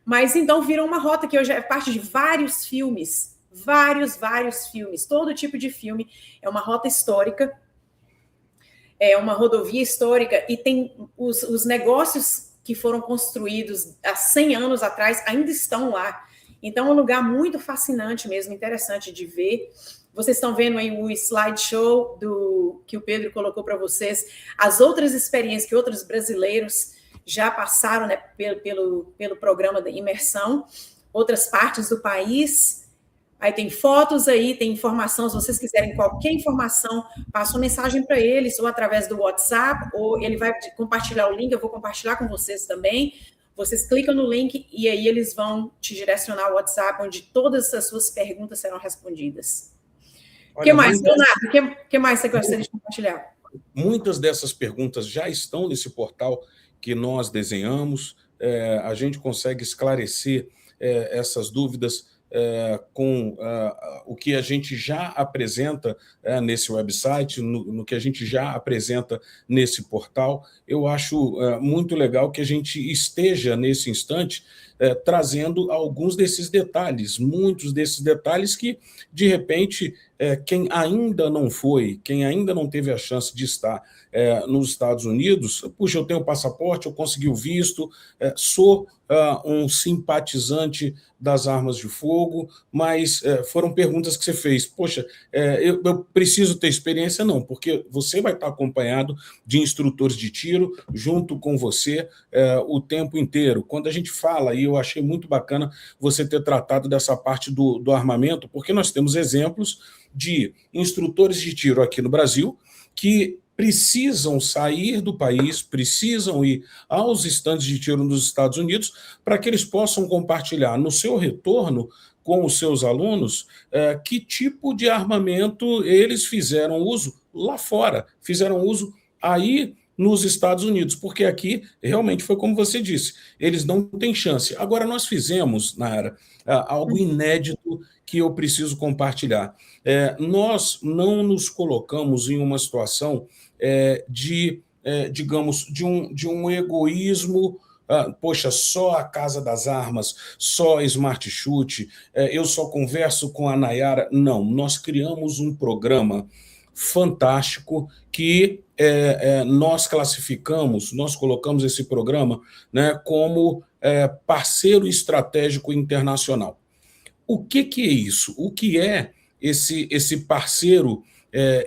Mas então virou uma rota que hoje é parte de vários filmes, vários filmes, todo tipo de filme, é uma rota histórica, é uma rodovia histórica e tem os negócios que foram construídos há 100 anos atrás ainda estão lá. Então é um lugar muito fascinante mesmo, interessante de ver. Vocês estão vendo aí o slideshow que o Pedro colocou para vocês, as outras experiências que outros brasileiros já passaram, né, pelo programa da imersão, outras partes do país. Aí tem fotos aí, tem informação, se vocês quiserem qualquer informação, passa uma mensagem para eles, ou através do WhatsApp, ou ele vai compartilhar o link, eu vou compartilhar com vocês também. Vocês clicam no link e aí eles vão te direcionar ao WhatsApp, onde todas as suas perguntas serão respondidas. O que mais, Leonardo? O que mais você gostaria de compartilhar? Muitas dessas perguntas já estão nesse portal que nós desenhamos. A gente consegue esclarecer essas dúvidas com o que a gente já apresenta nesse website, no que a gente já apresenta nesse portal. Eu acho muito legal que a gente esteja, nesse instante, trazendo alguns desses detalhes, muitos desses detalhes que, de repente, quem ainda não foi, quem ainda não teve a chance de estar nos Estados Unidos, puxa, eu tenho passaporte, eu consegui o visto, sou um simpatizante das armas de fogo, mas foram perguntas que você fez. Poxa, eu preciso ter experiência? Não, porque você vai estar acompanhado de instrutores de tiro junto com você o tempo inteiro. Quando a gente fala, e eu achei muito bacana você ter tratado dessa parte do armamento, porque nós temos exemplos de instrutores de tiro aqui no Brasil que precisam sair do país, precisam ir aos estandes de tiro nos Estados Unidos para que eles possam compartilhar no seu retorno com os seus alunos que tipo de armamento eles fizeram uso lá fora, fizeram uso aí nos Estados Unidos, porque aqui realmente foi como você disse, eles não têm chance. Agora, nós fizemos, Nayara, algo inédito que eu preciso compartilhar. Nós não nos colocamos em uma situação digamos, de um egoísmo. Poxa, só a Casa das Armas, só Smart Shoot, eu só converso com a Nayara. Não, nós criamos um programa fantástico que nós classificamos, nós colocamos esse programa, né, como parceiro estratégico internacional. O que é isso? O que é esse parceiro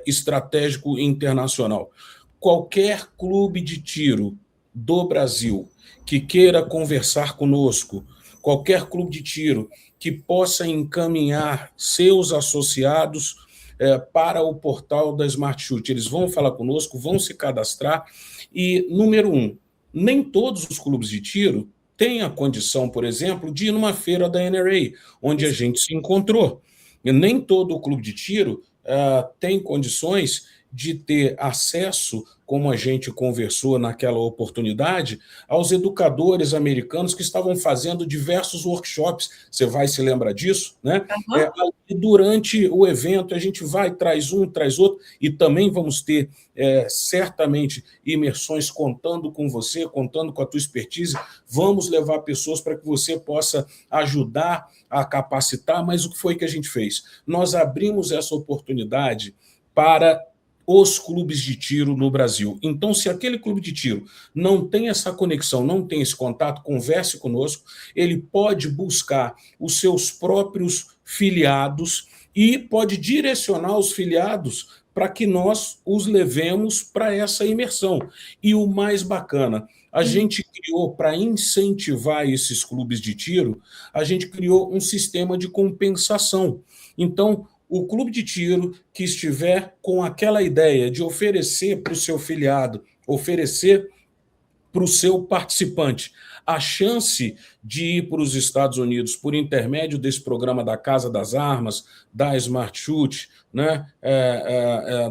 estratégico internacional? Qualquer clube de tiro do Brasil que queira conversar conosco, qualquer clube de tiro que possa encaminhar seus associados para o portal da Smart Shoot, eles vão falar conosco, vão se cadastrar e, número 1, nem todos os clubes de tiro têm a condição, por exemplo, de ir numa feira da NRA, onde a gente se encontrou. E nem todo o clube de tiro tem condições de ter acesso, como a gente conversou naquela oportunidade, aos educadores americanos que estavam fazendo diversos workshops. Você vai se lembrar disso, né? Durante o evento, a gente vai, traz um, traz outro, e também vamos ter, certamente, imersões contando com você, contando com a tua expertise. Vamos levar pessoas para que você possa ajudar a capacitar, mas o que foi que a gente fez? Nós abrimos essa oportunidade para os clubes de tiro no Brasil. Então, se aquele clube de tiro não tem essa conexão, não tem esse contato, converse conosco, ele pode buscar os seus próprios filiados e pode direcionar os filiados para que nós os levemos para essa imersão. E o mais bacana, a gente criou, para incentivar esses clubes de tiro, a gente criou um sistema de compensação. Então, o clube de tiro que estiver com aquela ideia de oferecer para o seu filiado, oferecer para o seu participante a chance de ir para os Estados Unidos por intermédio desse programa da Casa das Armas, da Smart Shoot, né,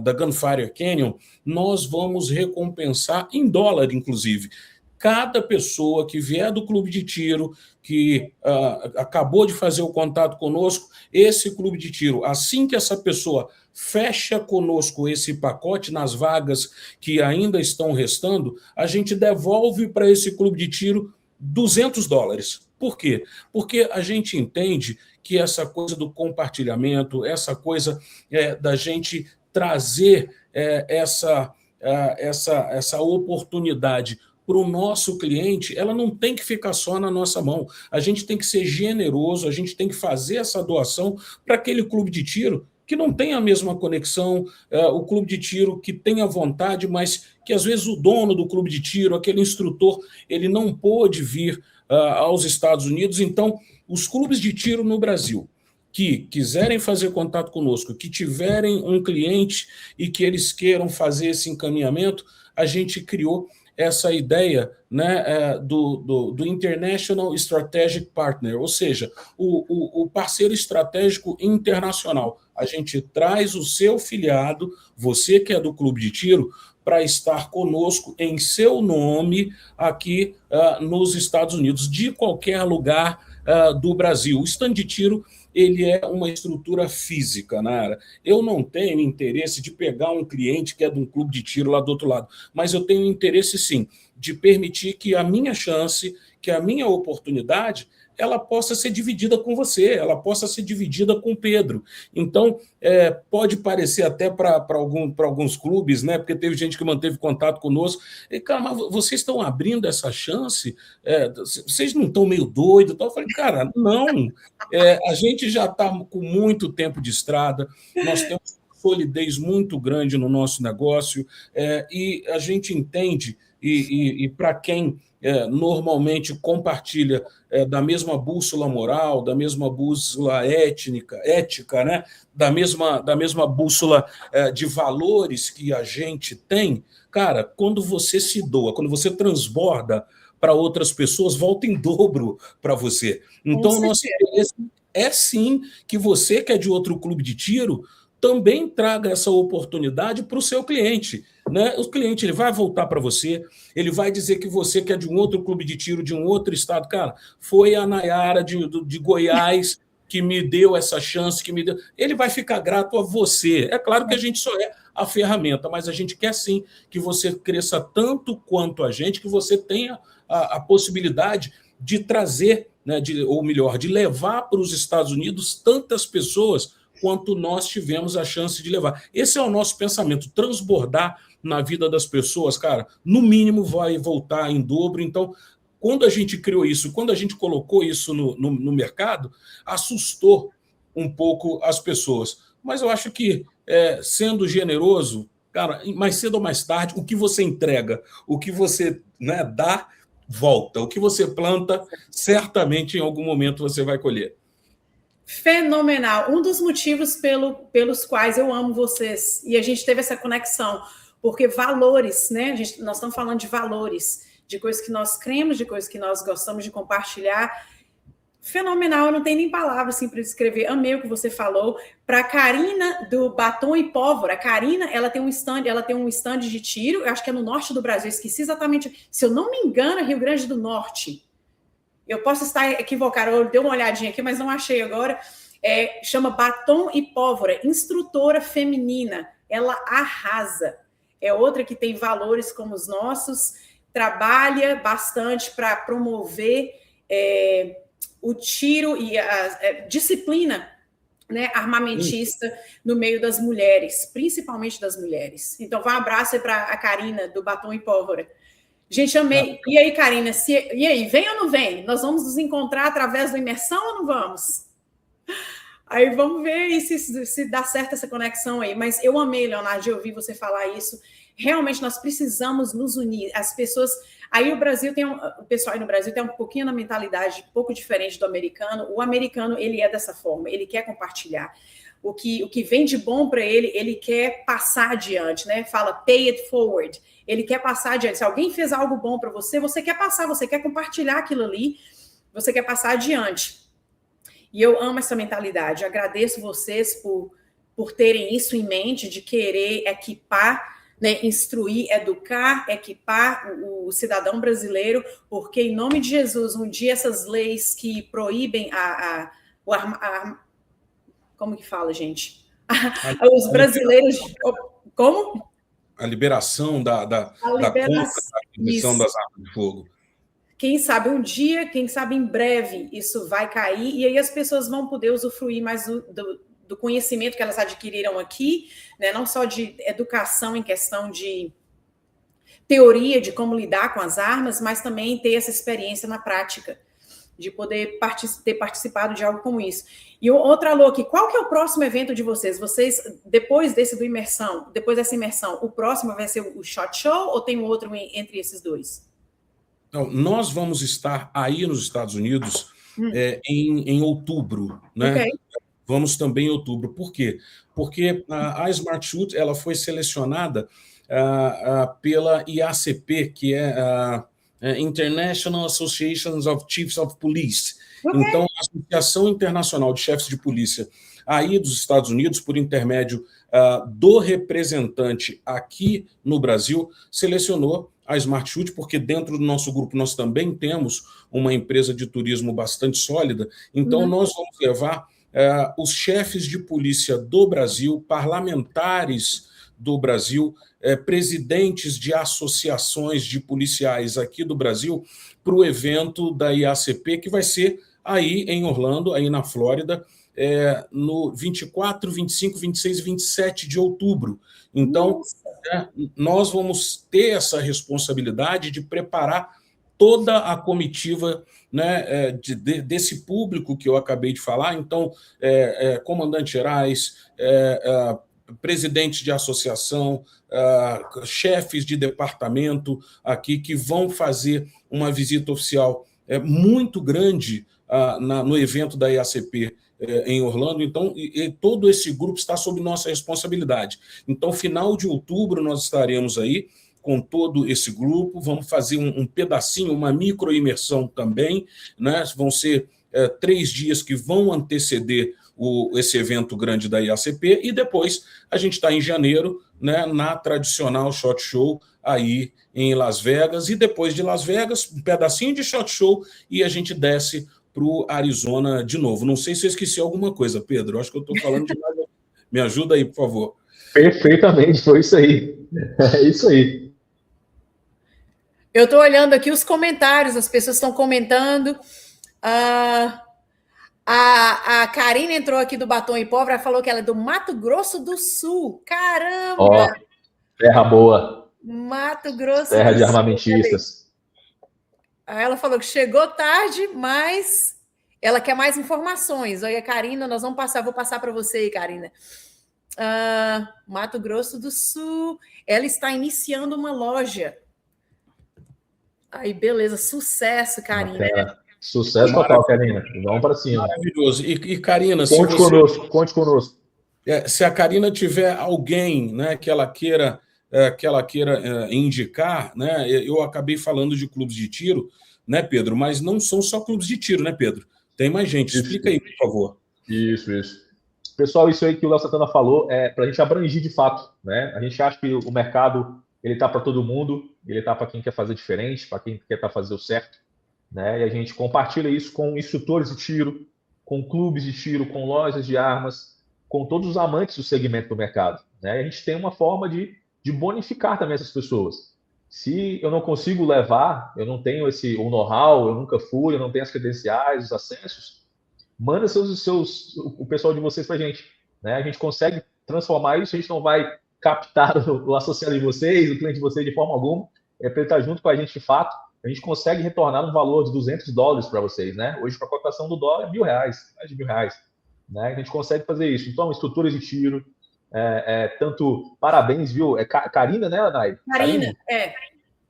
da Gunfire Canyon, nós vamos recompensar em dólar, inclusive. Cada pessoa que vier do clube de tiro, que acabou de fazer o contato conosco, esse clube de tiro, assim que essa pessoa fecha conosco esse pacote nas vagas que ainda estão restando, a gente devolve para esse clube de tiro $200. Por quê? Porque a gente entende que essa coisa do compartilhamento, essa coisa da gente trazer essa oportunidade para o nosso cliente, ela não tem que ficar só na nossa mão. A gente tem que ser generoso, a gente tem que fazer essa doação para aquele clube de tiro que não tem a mesma conexão, o clube de tiro que tem a vontade, mas que às vezes o dono do clube de tiro, aquele instrutor, ele não pôde vir aos Estados Unidos. Então, os clubes de tiro no Brasil que quiserem fazer contato conosco, que tiverem um cliente e que eles queiram fazer esse encaminhamento, a gente criou essa ideia, né, do International Strategic Partner, ou seja, o parceiro estratégico internacional. A gente traz o seu filiado, você que é do clube de tiro, para estar conosco em seu nome aqui nos Estados Unidos, de qualquer lugar do Brasil. O stand de tiro, ele é uma estrutura física, Nara. Eu não tenho interesse de pegar um cliente que é de um clube de tiro lá do outro lado, mas eu tenho interesse, sim, de permitir que a minha chance, que a minha oportunidade, ela possa ser dividida com você, ela possa ser dividida com o Pedro. Então, pode parecer até para alguns clubes, né? Porque teve gente que manteve contato conosco. E, cara, mas vocês estão abrindo essa chance? Vocês não estão meio doidos? Eu falei, cara, não. A gente já está com muito tempo de estrada, nós temos solidez muito grande no nosso negócio, e a gente entende, e para quem normalmente compartilha da mesma bússola moral, da mesma bússola ética, né? da mesma bússola de valores que a gente tem, cara, quando você se doa, quando você transborda para outras pessoas, volta em dobro para você. Então, o nosso interesse é sim que você que é de outro clube de tiro também traga essa oportunidade para o seu cliente. Né? O cliente ele vai voltar para você, ele vai dizer que você que é de um outro clube de tiro, de um outro estado, cara, foi a Nayara de Goiás que me deu essa chance, que me deu. Ele vai ficar grato a você. É claro que a gente só é a ferramenta, mas a gente quer sim que você cresça tanto quanto a gente, que você tenha a possibilidade de trazer, né, ou melhor, de levar para os Estados Unidos tantas pessoas quanto nós tivemos a chance de levar. Esse é o nosso pensamento, transbordar na vida das pessoas, cara, no mínimo vai voltar em dobro. Então, quando a gente criou isso, quando a gente colocou isso no mercado, assustou um pouco as pessoas. Mas eu acho que, sendo generoso, cara, mais cedo ou mais tarde, o que você entrega, o que você, né, dá, volta. O que você planta, certamente em algum momento você vai colher. Fenomenal. Um dos motivos pelos quais eu amo vocês, e a gente teve essa conexão, porque valores, né? Nós estamos falando de valores, de coisas que nós cremos, de coisas que nós gostamos de compartilhar. Fenomenal, eu não tenho nem palavras assim, para descrever. Amei o que você falou. Para a Karina do Batom e Pólvora, a Karina, ela tem um stand de tiro, eu acho que é no norte do Brasil, esqueci exatamente, se eu não me engano, é Rio Grande do Norte. Eu posso estar equivocada, eu dei uma olhadinha aqui, mas não achei agora. Chama Batom e Pólvora, instrutora feminina. Ela arrasa. É outra que tem valores como os nossos, trabalha bastante para promover o tiro e a disciplina, né, armamentista no meio das mulheres, principalmente das mulheres. Então, vai um abraço aí para a Karina, do Batom e Pólvora. Gente, amei. E aí, Karina, e aí, vem ou não vem? Nós vamos nos encontrar através da imersão ou não vamos? Aí vamos ver se dá certo essa conexão aí. Mas eu amei, Leonardo, de ouvir você falar isso. Realmente, nós precisamos nos unir. As pessoas... Aí o pessoal aí no Brasil tem um pouquinho na mentalidade um pouco diferente do americano. O americano, ele é dessa forma, ele quer compartilhar. O que vem de bom para ele quer passar adiante, né? Fala pay it forward. Ele quer passar adiante. Se alguém fez algo bom para você, você quer passar, você quer compartilhar aquilo ali, você quer passar adiante. E eu amo essa mentalidade. Eu agradeço vocês por terem isso em mente, de querer equipar, né, instruir, educar, equipar o cidadão brasileiro, porque, em nome de Jesus, um dia essas leis que proíbem como que fala, gente? Os brasileiros... Como? A liberação da distribuição das armas de fogo. Quem sabe um dia, quem sabe em breve, isso vai cair, e aí as pessoas vão poder usufruir mais do conhecimento que elas adquiriram aqui, né? Não só de educação em questão de teoria de como lidar com as armas, mas também ter essa experiência na prática, de poder ter participado de algo como isso. E outra, Alô, aqui, qual que é o próximo evento de vocês? Vocês, depois dessa imersão, o próximo vai ser o SHOT Show ou tem outro entre esses dois? Não, nós vamos estar aí nos Estados Unidos em outubro, né? Okay. Vamos também em outubro. Por quê? Porque a Smart Shoot ela foi selecionada pela IACP, que é a International Association of Chiefs of Police. Então, a Associação Internacional de Chefes de Polícia aí dos Estados Unidos, por intermédio do representante aqui no Brasil, selecionou a Smart Shoot, porque dentro do nosso grupo nós também temos uma empresa de turismo bastante sólida, então nós vamos levar os chefes de polícia do Brasil, parlamentares do Brasil, presidentes de associações de policiais aqui do Brasil, para o evento da IACP, que vai ser aí em Orlando, aí na Flórida, no 24, 25, 26 e 27 de outubro. Então, nós vamos ter essa responsabilidade de preparar toda a comitiva, né, desse público que eu acabei de falar. Então, comandantes gerais, presidentes de associação, chefes de departamento aqui, que vão fazer uma visita oficial muito grande no evento da IACP em Orlando. Então, todo esse grupo está sob nossa responsabilidade. Então, final de outubro, nós estaremos aí com todo esse grupo, vamos fazer um pedacinho, uma micro-imersão também, né? Vão ser 3 dias que vão anteceder esse evento grande da IACP, e depois a gente está em janeiro, né, na tradicional SHOT Show aí em Las Vegas, e depois de Las Vegas, um pedacinho de SHOT Show, e a gente desce para o Arizona de novo. Não sei se eu esqueci alguma coisa, Pedro, acho que eu estou falando demais. Me ajuda aí, por favor. Perfeitamente, foi isso aí. É isso aí. Eu estou olhando aqui os comentários, as pessoas estão comentando. A Karina entrou aqui do Batom e Pobre, ela falou que ela é do Mato Grosso do Sul. Caramba! Ó, terra boa. Mato Grosso terra do de Sul. armamentistas. Aí ela falou que chegou tarde, mas ela quer mais informações. Olha, Karina, nós vamos passar, vou passar para você, Karina. Mato Grosso do Sul. Ela está iniciando uma loja. Aí, beleza, sucesso, Karina. Sucesso total, Karina. Vamos para cima. Maravilhoso. E Karina, conte conosco. Se a Karina tiver alguém, né, que ela queira indicar, né? Eu acabei falando de clubes de tiro, né, Pedro? Mas não são só clubes de tiro, né, Pedro? Tem mais gente. Explica aí, por favor. Isso. Pessoal, isso aí que o Léo Santana falou é para a gente abrangir de fato, né? A gente acha que o mercado ele está para todo mundo, ele está para quem quer fazer diferente, para quem quer fazer o certo, né? E a gente compartilha isso com instrutores de tiro, com clubes de tiro, com lojas de armas, com todos os amantes do segmento do mercado, né? E a gente tem uma forma de bonificar também essas pessoas. Se eu não consigo levar, eu não tenho o know-how, eu nunca fui, eu não tenho as credenciais, os acessos, manda o pessoal de vocês para a gente, né? A gente consegue transformar isso, a gente não vai captar o associado de vocês, o cliente de vocês de forma alguma, para ele estar junto com a gente de fato, a gente consegue retornar um valor de $200 para vocês, né? Hoje, para a cotação do dólar, é R$1.000, mais de R$1.000, né? A gente consegue fazer isso. Então, estruturas de tiro, tanto parabéns, viu? Karina, né, Anai?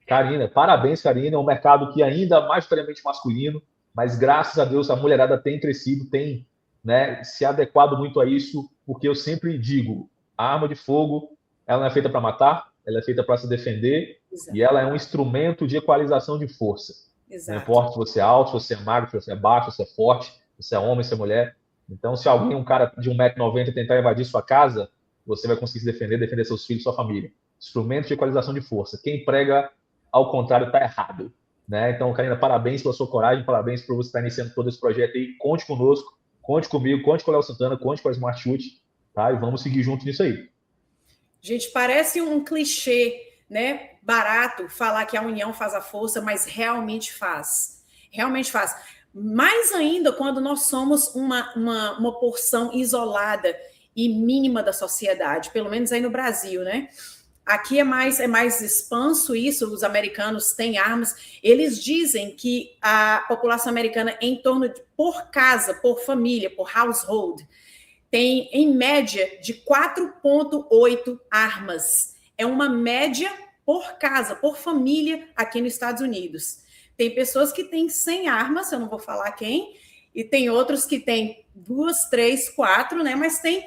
Karina, parabéns, Karina. É um mercado que ainda é majoritariamente masculino, mas graças a Deus a mulherada tem crescido, tem, né, se adequado muito a isso, porque eu sempre digo, a arma de fogo, ela não é feita para matar, ela é feita para se defender. Exato. E ela é um instrumento de equalização de força. Exato. Não importa se você é alto, se você é magro, se você é baixo, se você é forte, se você é homem, se é mulher. Então, se alguém, um cara de 1,90 m tentar invadir sua casa, você vai conseguir se defender seus filhos, sua família. Instrumento de equalização de força. Quem prega ao contrário está errado, né? Então, Karina, parabéns pela sua coragem, parabéns por você estar iniciando todo esse projeto aí. Conte conosco, conte comigo, conte com o Léo Santana, conte com a Smart Shoot, tá? E vamos seguir junto nisso aí. Gente, parece um clichê, né? Barato falar que a união faz a força, mas realmente faz. Realmente faz. Mais ainda quando nós somos uma porção isolada e mínima da sociedade, pelo menos aí no Brasil, né? Aqui é mais expanso isso, os americanos têm armas. Eles dizem que a população americana, em torno de, por casa, por família, por household, tem, em média, de 4,8 armas. É uma média por casa, por família, aqui nos Estados Unidos. Tem pessoas que têm 100 armas, eu não vou falar quem, e tem outros que têm 2, 3, 4, né? Mas tem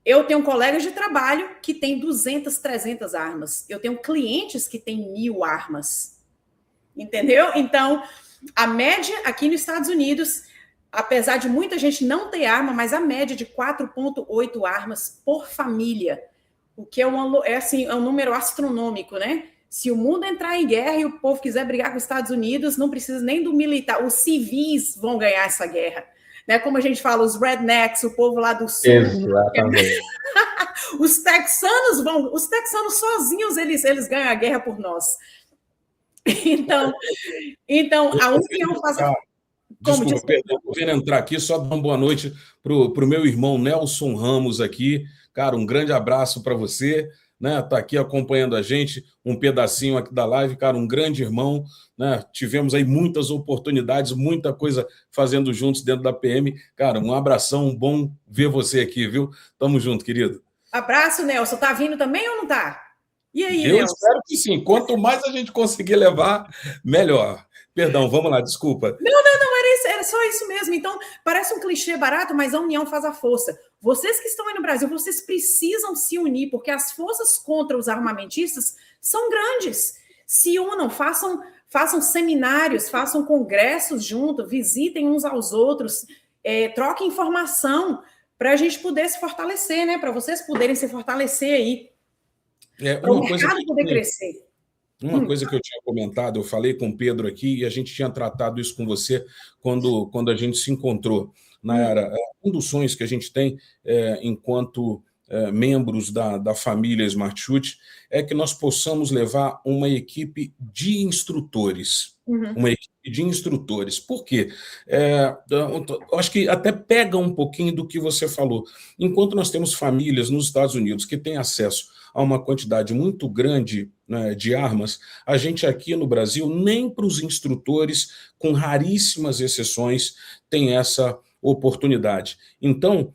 Eu tenho colegas de trabalho que têm 200, 300 armas. Eu tenho clientes que têm 1.000 armas. Entendeu? Então, a média aqui nos Estados Unidos, apesar de muita gente não ter arma, mas a média de 4,8 armas por família, o que é um número astronômico, né? Se o mundo entrar em guerra e o povo quiser brigar com os Estados Unidos, não precisa nem do militar, os civis vão ganhar essa guerra. Né? Como a gente fala, os rednecks, o povo lá do sul. Exatamente. Os texanos sozinhos, eles ganham a guerra por nós. Então a União faz... Desculpa, perdão, estou vendo entrar aqui, só dar uma boa noite para o meu irmão Nelson Ramos aqui. Cara, um grande abraço para você, né? Tá aqui acompanhando a gente, um pedacinho aqui da live, cara, um grande irmão, né? Tivemos aí muitas oportunidades, muita coisa fazendo juntos dentro da PM. Cara, um abração, bom ver você aqui, viu? Tamo junto, querido. Abraço, Nelson. Tá vindo também ou não tá? E aí, Eu Nelson? espero que sim. Quanto mais a gente conseguir levar, melhor. Perdão, vamos lá, desculpa. Não, era só isso mesmo. Então, parece um clichê barato, mas a união faz a força. Vocês que estão aí no Brasil, vocês precisam se unir, porque as forças contra os armamentistas são grandes. Se unam, façam seminários, façam congressos juntos, visitem uns aos outros, troquem informação para a gente poder se fortalecer, né? Para vocês poderem se fortalecer aí. Para o mercado poder crescer. Uma coisa que eu tinha comentado, eu falei com o Pedro aqui e a gente tinha tratado isso com você quando a gente se encontrou. Um dos sonhos que a gente tem enquanto membros da família Smart Chute é que nós possamos levar uma equipe de instrutores. Uma equipe de instrutores. Por quê? Eu acho que até pega um pouquinho do que você falou. Enquanto nós temos famílias nos Estados Unidos que têm acesso a uma quantidade muito grande, né, de armas, a gente aqui no Brasil, nem para os instrutores, com raríssimas exceções, tem essa oportunidade. Então,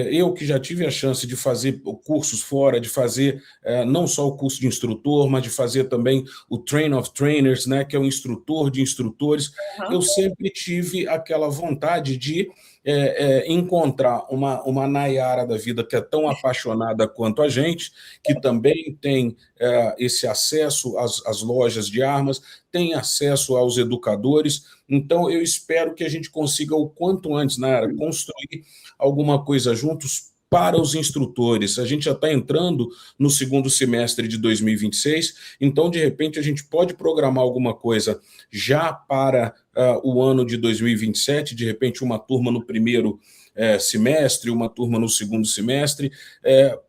eu que já tive a chance de fazer cursos fora, de fazer não só o curso de instrutor, mas de fazer também o Train of Trainers, né, que é o instrutor de instrutores, eu sempre tive aquela vontade de encontrar uma Nayara da vida que é tão apaixonada quanto a gente, que também tem esse acesso às lojas de armas, tem acesso aos educadores. Então, eu espero que a gente consiga o quanto antes, Nayara, construir alguma coisa juntos para os instrutores. A gente já está entrando no segundo semestre de 2026, então, de repente, a gente pode programar alguma coisa já para o ano de 2027, de repente, uma turma no primeiro semestre, uma turma no segundo semestre,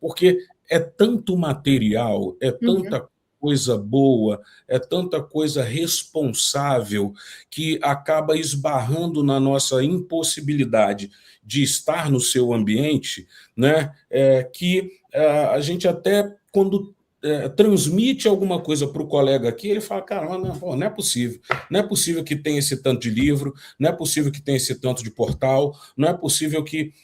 porque é tanto material, é tanta coisa boa, é tanta coisa responsável que acaba esbarrando na nossa impossibilidade de estar no seu ambiente, né? Que a gente até, quando transmite alguma coisa para o colega aqui, ele fala, cara, não é possível que tenha esse tanto de livro, não é possível que tenha esse tanto de portal, não é possível que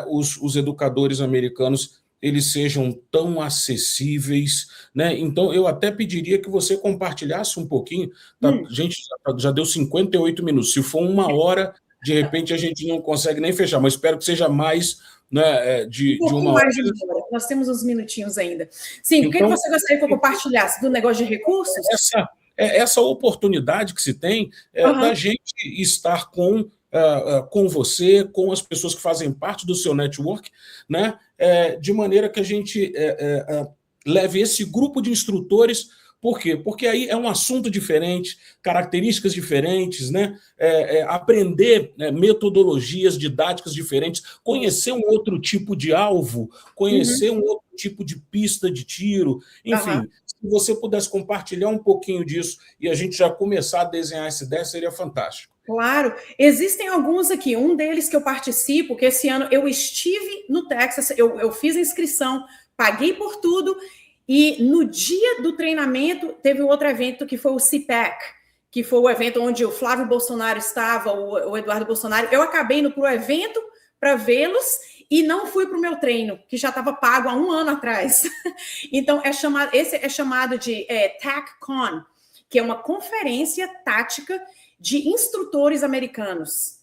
os educadores americanos eles sejam tão acessíveis, né? Então, eu até pediria que você compartilhasse um pouquinho. Tá? Gente, já deu 58 minutos. Se for 1 hora, de repente a gente não consegue nem fechar, mas espero que seja mais, né, de 1 hora. Nós temos uns minutinhos ainda. Sim, então, o que você gostaria que eu compartilhasse? Do negócio de recursos? Essa oportunidade que se tem da gente estar com você, com as pessoas que fazem parte do seu network, né? De maneira que a gente leve esse grupo de instrutores. Por quê? Porque aí é um assunto diferente, características diferentes, né? Aprender metodologias didáticas diferentes, conhecer um outro tipo de alvo, conhecer um outro tipo de pista de tiro, enfim. Se você pudesse compartilhar um pouquinho disso e a gente já começar a desenhar essa ideia, seria fantástico. Claro, existem alguns aqui, um deles que eu participo, que esse ano eu estive no Texas, eu fiz a inscrição, paguei por tudo, e no dia do treinamento teve outro evento que foi o CPAC, que foi o evento onde o Flávio Bolsonaro estava, o Eduardo Bolsonaro. Eu acabei indo para o evento para vê-los e não fui para o meu treino, que já estava pago há 1 ano atrás. Então, esse é chamado de TACCON, que é uma conferência tática de instrutores americanos.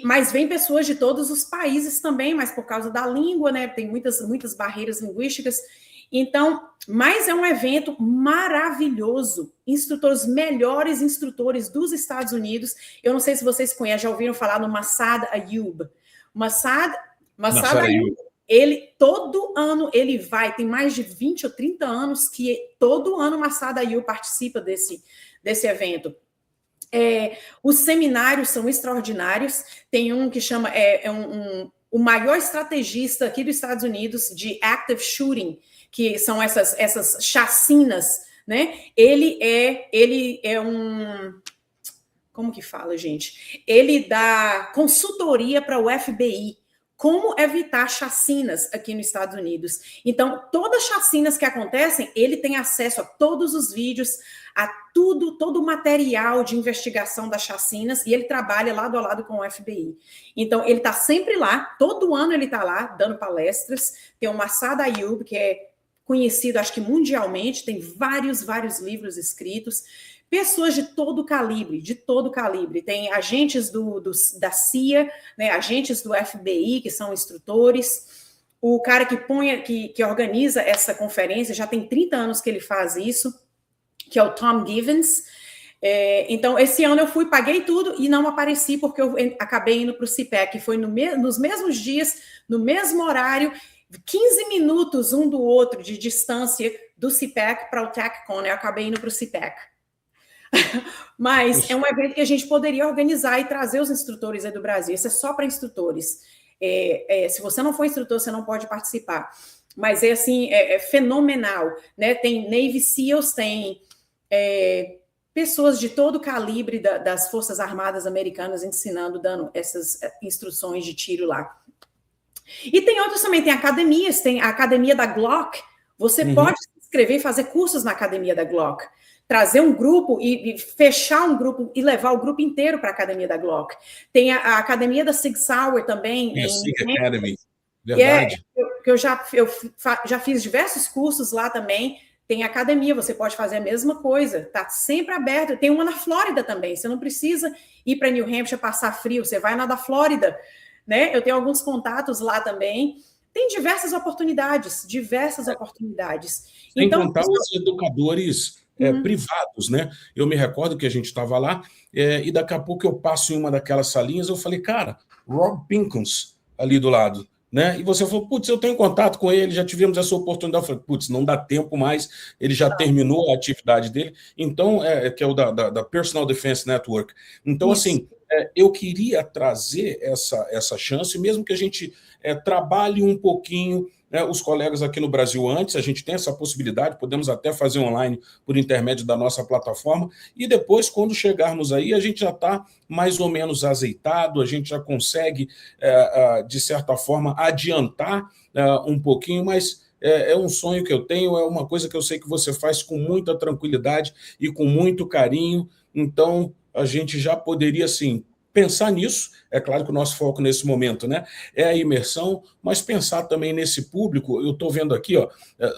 Mas vem pessoas de todos os países também, mas por causa da língua, né? Tem muitas barreiras linguísticas. Então, mas é um evento maravilhoso. Melhores instrutores dos Estados Unidos. Eu não sei se vocês conhecem, já ouviram falar no Massad Ayub. Massad Ayub, ele todo ano ele vai, tem mais de 20 ou 30 anos que todo ano o Massad Ayub participa desse evento. Os seminários são extraordinários. Tem um que chama o maior estrategista aqui dos Estados Unidos de active shooting, que são essas chacinas, né? Ele é um... Como que fala, gente? Ele dá consultoria para o FBI, como evitar chacinas aqui nos Estados Unidos. Então, todas as chacinas que acontecem, ele tem acesso a todos os vídeos, a todo o material de investigação das chacinas, e ele trabalha lado a lado com o FBI. Então, ele está sempre lá, todo ano ele está lá, dando palestras. Tem o Massad Ayub, que é conhecido, acho que mundialmente, tem vários livros escritos. Pessoas de todo calibre. Tem agentes da CIA, né, agentes do FBI, que são instrutores. O cara que organiza essa conferência, já tem 30 anos que ele faz isso, que é o Tom Givens. Então, esse ano eu paguei tudo e não apareci, porque eu acabei indo para o CPAC, foi nos mesmos dias, no mesmo horário, 15 minutos um do outro de distância do CPAC para o TechCon, eu acabei indo para o CPAC. Mas é um evento que a gente poderia organizar e trazer os instrutores aí do Brasil. Isso é só para instrutores. Se você não for instrutor, você não pode participar. Mas é fenomenal, né? Tem Navy SEALs, tem pessoas de todo o calibre das Forças Armadas Americanas ensinando, dando essas instruções de tiro lá. E tem outros também, tem academias, tem a academia da Glock. Você pode se inscrever e fazer cursos na academia da Glock. Trazer um grupo e fechar um grupo e levar o grupo inteiro para a academia da Glock. Tem a academia da Sig Sauer também. Sig Academy, verdade. Eu já fiz diversos cursos lá também. Tem academia, você pode fazer a mesma coisa. Está sempre aberto. Tem uma na Flórida também. Você não precisa ir para New Hampshire passar frio. Você vai na da Flórida, né? Eu tenho alguns contatos lá também. Tem diversas oportunidades. Sem contar os educadores privados, né? Eu me recordo que a gente estava lá e daqui a pouco eu passo em uma daquelas salinhas, eu falei, cara, Rob Pinkins ali do lado, né? E você falou, putz, eu tenho contato com ele, já tivemos essa oportunidade. Eu falei, putz, não dá tempo mais, ele já terminou a atividade dele. Então, que é o da Personal Defense Network. Então, assim, eu queria trazer essa chance, mesmo que a gente trabalhe um pouquinho, os colegas aqui no Brasil antes, a gente tem essa possibilidade, podemos até fazer online por intermédio da nossa plataforma, e depois, quando chegarmos aí, a gente já está mais ou menos azeitado, a gente já consegue, de certa forma, adiantar um pouquinho, mas é um sonho que eu tenho, é uma coisa que eu sei que você faz com muita tranquilidade e com muito carinho, então a gente já poderia, assim, pensar nisso. É claro que o nosso foco nesse momento, né, é a imersão, mas pensar também nesse público. Eu estou vendo aqui,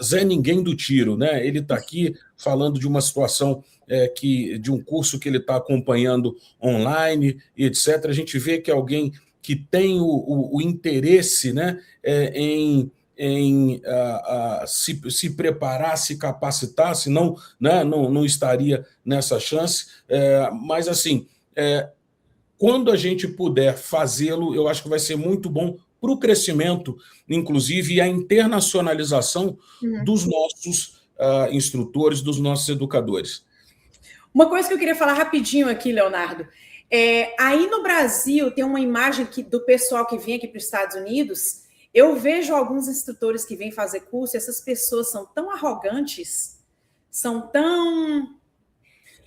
Zé Ninguém do Tiro, né? Ele está aqui falando de uma situação de um curso que ele está acompanhando online, etc. A gente vê que alguém que tem o interesse, né, em se preparar, se capacitar, senão, né, não estaria nessa chance. Mas, assim, quando a gente puder fazê-lo, eu acho que vai ser muito bom para o crescimento, inclusive, e a internacionalização dos nossos instrutores, dos nossos educadores. Uma coisa que eu queria falar rapidinho aqui, Leonardo, aí no Brasil tem uma imagem do pessoal que vem aqui para os Estados Unidos. Eu vejo alguns instrutores que vêm fazer curso, e essas pessoas são tão arrogantes,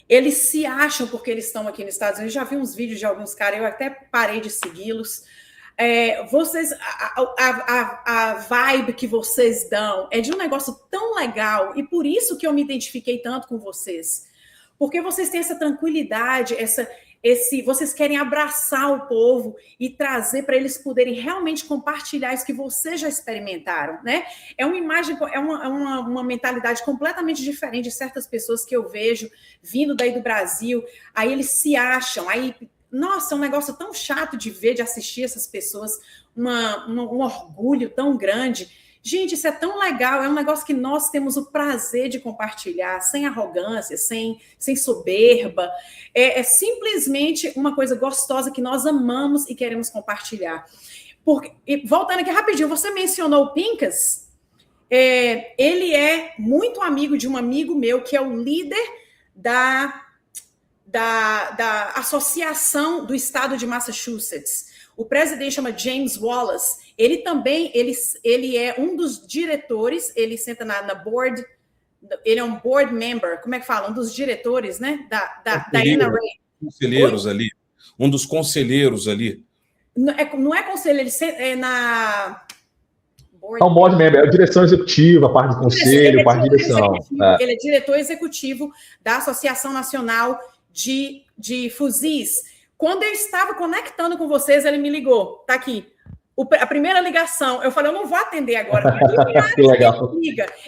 eles se acham porque eles estão aqui nos Estados Unidos. Eu já vi uns vídeos de alguns caras, eu até parei de segui-los. A vibe que vocês dão é de um negócio tão legal, e por isso que eu me identifiquei tanto com vocês. Porque vocês têm essa tranquilidade, vocês querem abraçar o povo e trazer para eles poderem realmente compartilhar isso que vocês já experimentaram, né? É uma imagem, uma mentalidade completamente diferente de certas pessoas que eu vejo vindo daí do Brasil. Aí eles se acham, aí nossa, é um negócio tão chato de ver, de assistir essas pessoas, um orgulho tão grande. Gente, isso é tão legal, é um negócio que nós temos o prazer de compartilhar, sem arrogância, sem soberba. É simplesmente uma coisa gostosa que nós amamos e queremos compartilhar. Voltando aqui rapidinho, você mencionou o Pincus. Ele é muito amigo de um amigo meu, que é o líder da Associação do Estado de Massachusetts. O presidente chama James Wallace. Ele também, ele é um dos diretores, ele senta na board, ele é um board member, como é que fala? Um dos diretores, né? Da NRA. Conselheiros ali. Um dos conselheiros ali. Não é conselho, ele é na... É um board member, é a direção executiva, a parte do conselho, a parte de direção. Ele é diretor executivo da Associação Nacional de Fuzis. Quando eu estava conectando com vocês, ele me ligou. Tá aqui. A primeira ligação, eu falei, eu não vou atender agora. Que legal.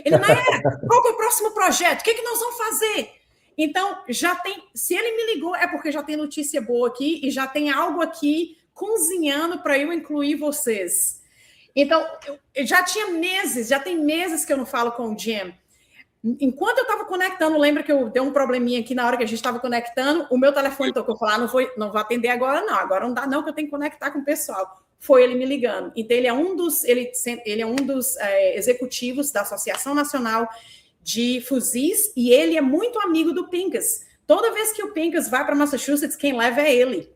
Ele, Nayara, qual que é o próximo projeto? O que nós vamos fazer? Então, já tem... Se ele me ligou, é porque já tem notícia boa aqui e já tem algo aqui cozinhando para eu incluir vocês. Então, já tem meses que eu não falo com o Jim. Enquanto eu estava conectando, lembra que eu dei um probleminha aqui na hora que a gente estava conectando, o meu telefone tocou, eu falei, não vou atender agora não dá não, que eu tenho que conectar com o pessoal. Foi ele me ligando. Então, ele é um dos executivos da Associação Nacional de Fuzis e ele é muito amigo do Pincus. Toda vez que o Pincus vai para Massachusetts, quem leva é ele.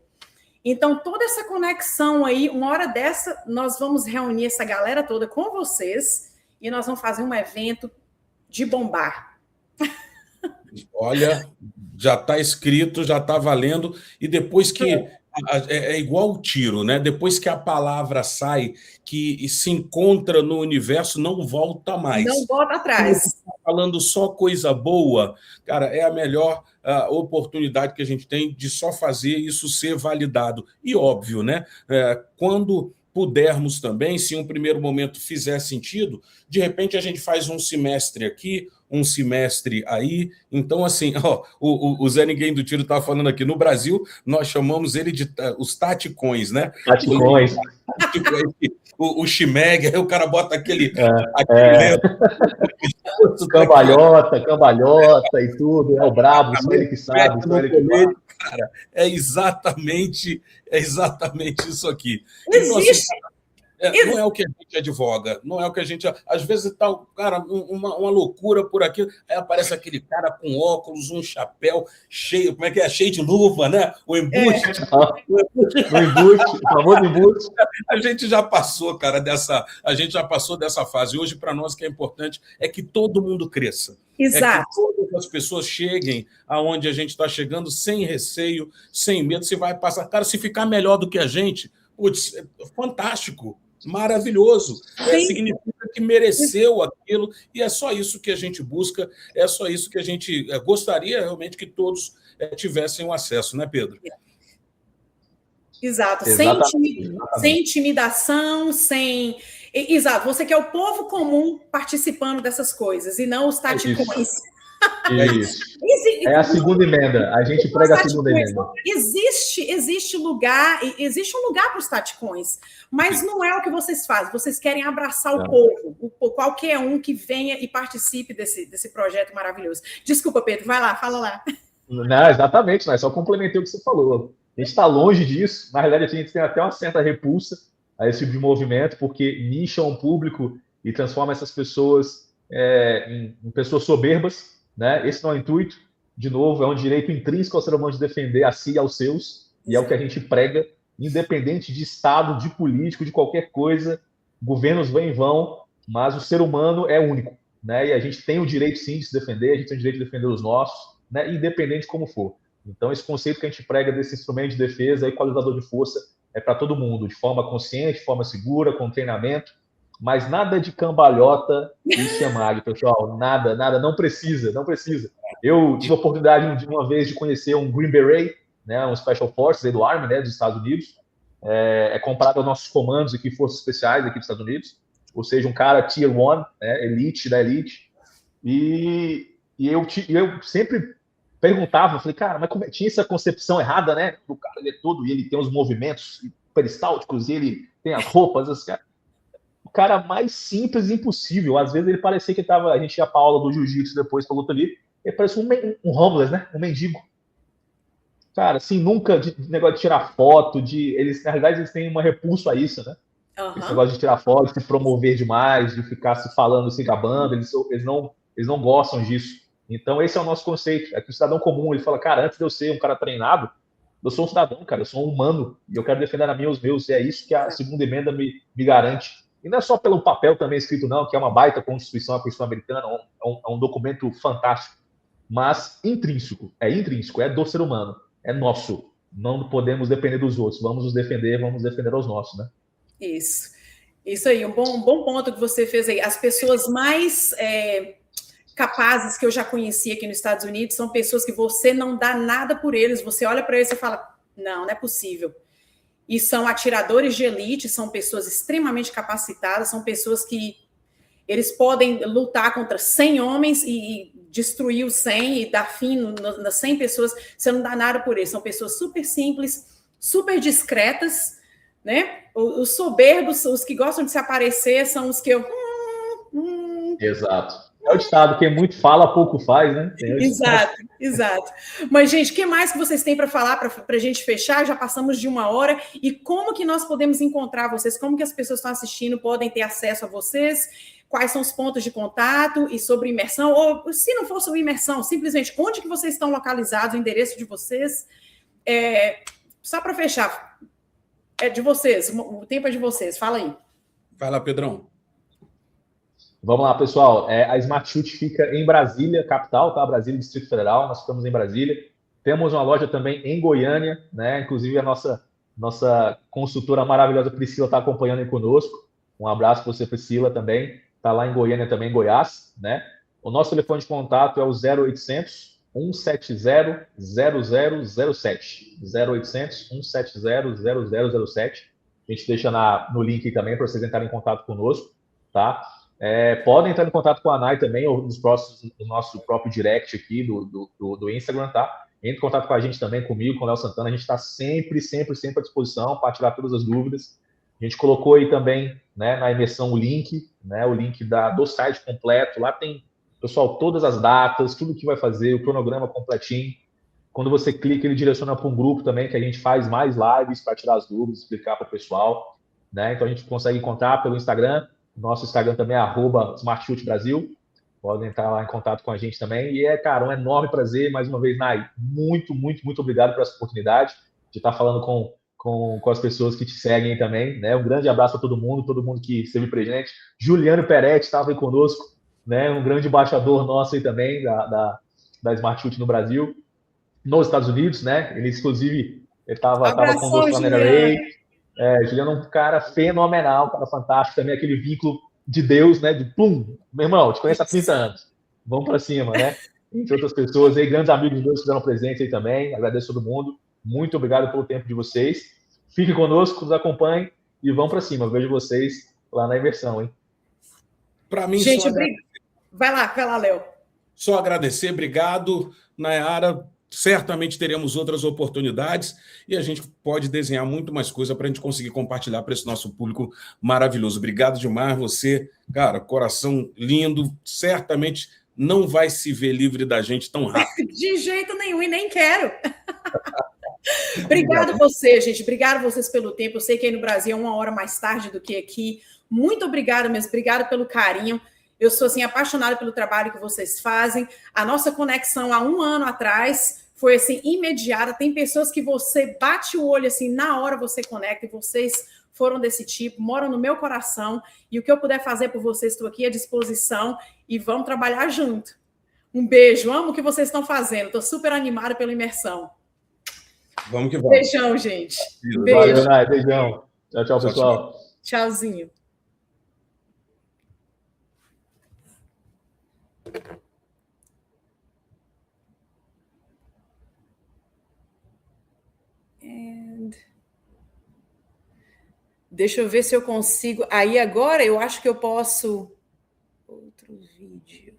Então, toda essa conexão aí, uma hora dessa, nós vamos reunir essa galera toda com vocês e nós vamos fazer um evento de bombar. Olha, já está escrito, já está valendo, e depois que... É igual o tiro, né? Depois que a palavra sai, que se encontra no universo, não volta mais. Não volta atrás. Falando só coisa boa, cara, é a melhor oportunidade que a gente tem de só fazer isso ser validado. E óbvio, né? Quando pudermos também, se um primeiro momento fizer sentido, de repente a gente faz um semestre aqui, um semestre aí. Então, assim, o Zé Ninguém do Tiro estava falando aqui, no Brasil, nós chamamos ele de os taticões, né? Taticões. O Chimeg, aí o cara bota aquele... Cambalhota e tudo, é o brabo, só ele que sabe, só ele que sabe. Cara, é exatamente isso aqui. Existe... Não é o que a gente advoga, não é o que a gente... Às vezes tá, cara, uma loucura por aqui, aí aparece aquele cara com óculos, um chapéu cheio, como é que é? Cheio de luva, né? O embuste. O famoso embuste. A gente já passou, cara, dessa fase. Hoje, para nós, o que é importante é que todo mundo cresça. Exato. É que todas as pessoas cheguem aonde a gente está chegando sem receio, sem medo. Se vai passar, cara, se ficar melhor do que a gente, putz, fantástico. Maravilhoso. Significa que mereceu aquilo, e é só isso que a gente busca, é só isso que a gente gostaria realmente que todos tivessem o acesso, né, Pedro? Exato. Sem intimidação, sem... Exato, você quer o povo comum participando dessas coisas, e não os taticões. Isso. É a segunda emenda. A gente prega a segunda emenda. Existe um lugar para os taticões, mas não é o que vocês fazem. Vocês querem abraçar o povo, qualquer um que venha e participe desse projeto maravilhoso. Desculpa, Pedro, vai lá, fala lá. Não, exatamente, mas só complementei o que você falou. A gente está longe disso. Na realidade, a gente tem até uma certa repulsa a esse tipo de movimento, porque nicha um público e transforma essas pessoas em pessoas soberbas. Né? Esse não é o intuito, de novo, é um direito intrínseco ao ser humano de defender a si e aos seus, e é o que a gente prega, independente de Estado, de político, de qualquer coisa, governos vêm e vão, mas o ser humano é único, né? E a gente tem o direito sim de se defender, a gente tem o direito de defender os nossos, né? Independente de como for. Então esse conceito que a gente prega desse instrumento de defesa, equalizador de força, é para todo mundo, de forma consciente, de forma segura, com treinamento, mas nada de cambalhota e chamar, pessoal, nada, não precisa. Eu tive a oportunidade de uma vez de conhecer um Green Beret, né, um Special Forces aí do Army, né, dos Estados Unidos, comparado aos nossos comandos aqui, forças especiais aqui dos Estados Unidos, ou seja, um cara Tier 1, né, elite da elite, e eu sempre perguntava, eu falei, cara, mas como tinha essa concepção errada, né? O cara ele é todo, e ele tem os movimentos peristálticos, e ele tem as roupas, o cara mais simples impossível. Às vezes ele parecia que tava, a gente ia pra aula do jiu-jitsu depois pra luta livre, ele parecia um homeless, né? Um mendigo. Cara, assim, nunca de negócio de tirar foto, eles, na realidade, eles têm uma repulso a isso, né? Esse negócio de tirar foto, de se promover demais, de ficar se falando, se gabando, eles não gostam disso. Então, esse é o nosso conceito. É que o cidadão comum, ele fala, cara, antes de eu ser um cara treinado, eu sou um cidadão, cara, eu sou um humano, e eu quero defender a mim os meus, e é isso que a segunda emenda me garante. E não é só pelo papel também escrito, não, que é uma baita Constituição, a Constituição Americana, é um documento fantástico, mas intrínseco, é do ser humano, é nosso. Não podemos depender dos outros, vamos defender aos nossos, né? Isso aí, um bom ponto que você fez aí. As pessoas mais capazes que eu já conheci aqui nos Estados Unidos são pessoas que você não dá nada por eles, você olha para eles e fala, não é possível. E são atiradores de elite, são pessoas extremamente capacitadas, são pessoas que eles podem lutar contra 100 homens e destruir os 100 e dar fim nas 100 pessoas, você não dá nada por eles. São pessoas super simples, super discretas, né? Os soberbos, os que gostam de se aparecer, são os que eu... Exato. É o ditado, quem muito fala, pouco faz, né? Exato. Mas, gente, o que mais que vocês têm para falar para a gente fechar? Já passamos de 1 hora. E como que nós podemos encontrar vocês? Como que as pessoas que estão assistindo podem ter acesso a vocês? Quais são os pontos de contato? E sobre imersão? Ou, se não for sobre imersão, simplesmente onde que vocês estão localizados, o endereço de vocês? Só para fechar, é de vocês, o tempo é de vocês. Fala aí. Vai lá, Pedrão. Vamos lá, pessoal. A Smart Shoot fica em Brasília, capital, tá? Brasília, Distrito Federal. Nós ficamos em Brasília. Temos uma loja também em Goiânia, né? Inclusive a nossa consultora maravilhosa Priscila está acompanhando aí conosco. Um abraço para você, Priscila, também. Está lá em Goiânia também, em Goiás, né? O nosso telefone de contato é o 0800 170 0007. 0800 170 0007. A gente deixa no link também para vocês entrarem em contato conosco, tá? Podem entrar em contato com a Nai também, ou no nosso próprio direct aqui do Instagram, tá? Entre em contato com a gente também, comigo, com o Léo Santana. A gente está sempre à disposição para tirar todas as dúvidas. A gente colocou aí também, né, na imersão o link, né, o link do site completo. Lá tem, pessoal, todas as datas, tudo que vai fazer, o cronograma completinho. Quando você clica, ele direciona para um grupo também, que a gente faz mais lives para tirar as dúvidas, explicar para o pessoal, né? Então a gente consegue encontrar pelo Instagram. Nosso Instagram também é @SmartShootBrasil. Podem entrar lá em contato com a gente também. E cara, um enorme prazer, mais uma vez, Nai, muito obrigado por essa oportunidade de estar falando com as pessoas que te seguem também, né? Um grande abraço a todo mundo que esteve presente. Juliano Peretti estava aí conosco, né? Um grande embaixador nosso aí também da Smart Shoot no Brasil, nos Estados Unidos, né? Ele, inclusive, estava conosco na NRA. Juliano é um cara fenomenal, um cara fantástico, também aquele vínculo de Deus, né? De plum, meu irmão, te conheço há 30 anos. Vamos para cima, né? Entre outras pessoas aí, grandes amigos meus que fizeram presente aí também. Agradeço a todo mundo. Muito obrigado pelo tempo de vocês. Fiquem conosco, nos acompanhem e vamos para cima. Eu vejo vocês lá na imersão, hein? Para mim, gente, vai lá, Léo. Só agradecer, obrigado, Nayara. Certamente teremos outras oportunidades e a gente pode desenhar muito mais coisa para a gente conseguir compartilhar para esse nosso público maravilhoso. Obrigado demais, você, cara, coração lindo, certamente não vai se ver livre da gente tão rápido. De jeito nenhum, e nem quero. Obrigado você, gente. Obrigado vocês pelo tempo. Eu sei que aí no Brasil é 1 hora mais tarde do que aqui. Muito obrigado mesmo. Obrigado pelo carinho. Eu sou assim, apaixonada pelo trabalho que vocês fazem. A nossa conexão há 1 ano atrás foi assim, imediata. Tem pessoas que você bate o olho assim, na hora você conecta, e vocês foram desse tipo, moram no meu coração. E o que eu puder fazer por vocês, estou aqui à disposição e vamos trabalhar junto. Um beijo, amo o que vocês estão fazendo. Estou super animada pela imersão. Vamos que vamos. Beijão, gente. Beijo. Valeu, Nai. Beijão. Tchau, pessoal. Tchauzinho. Deixa eu ver se eu consigo. Aí agora eu acho que eu posso. Outro vídeo.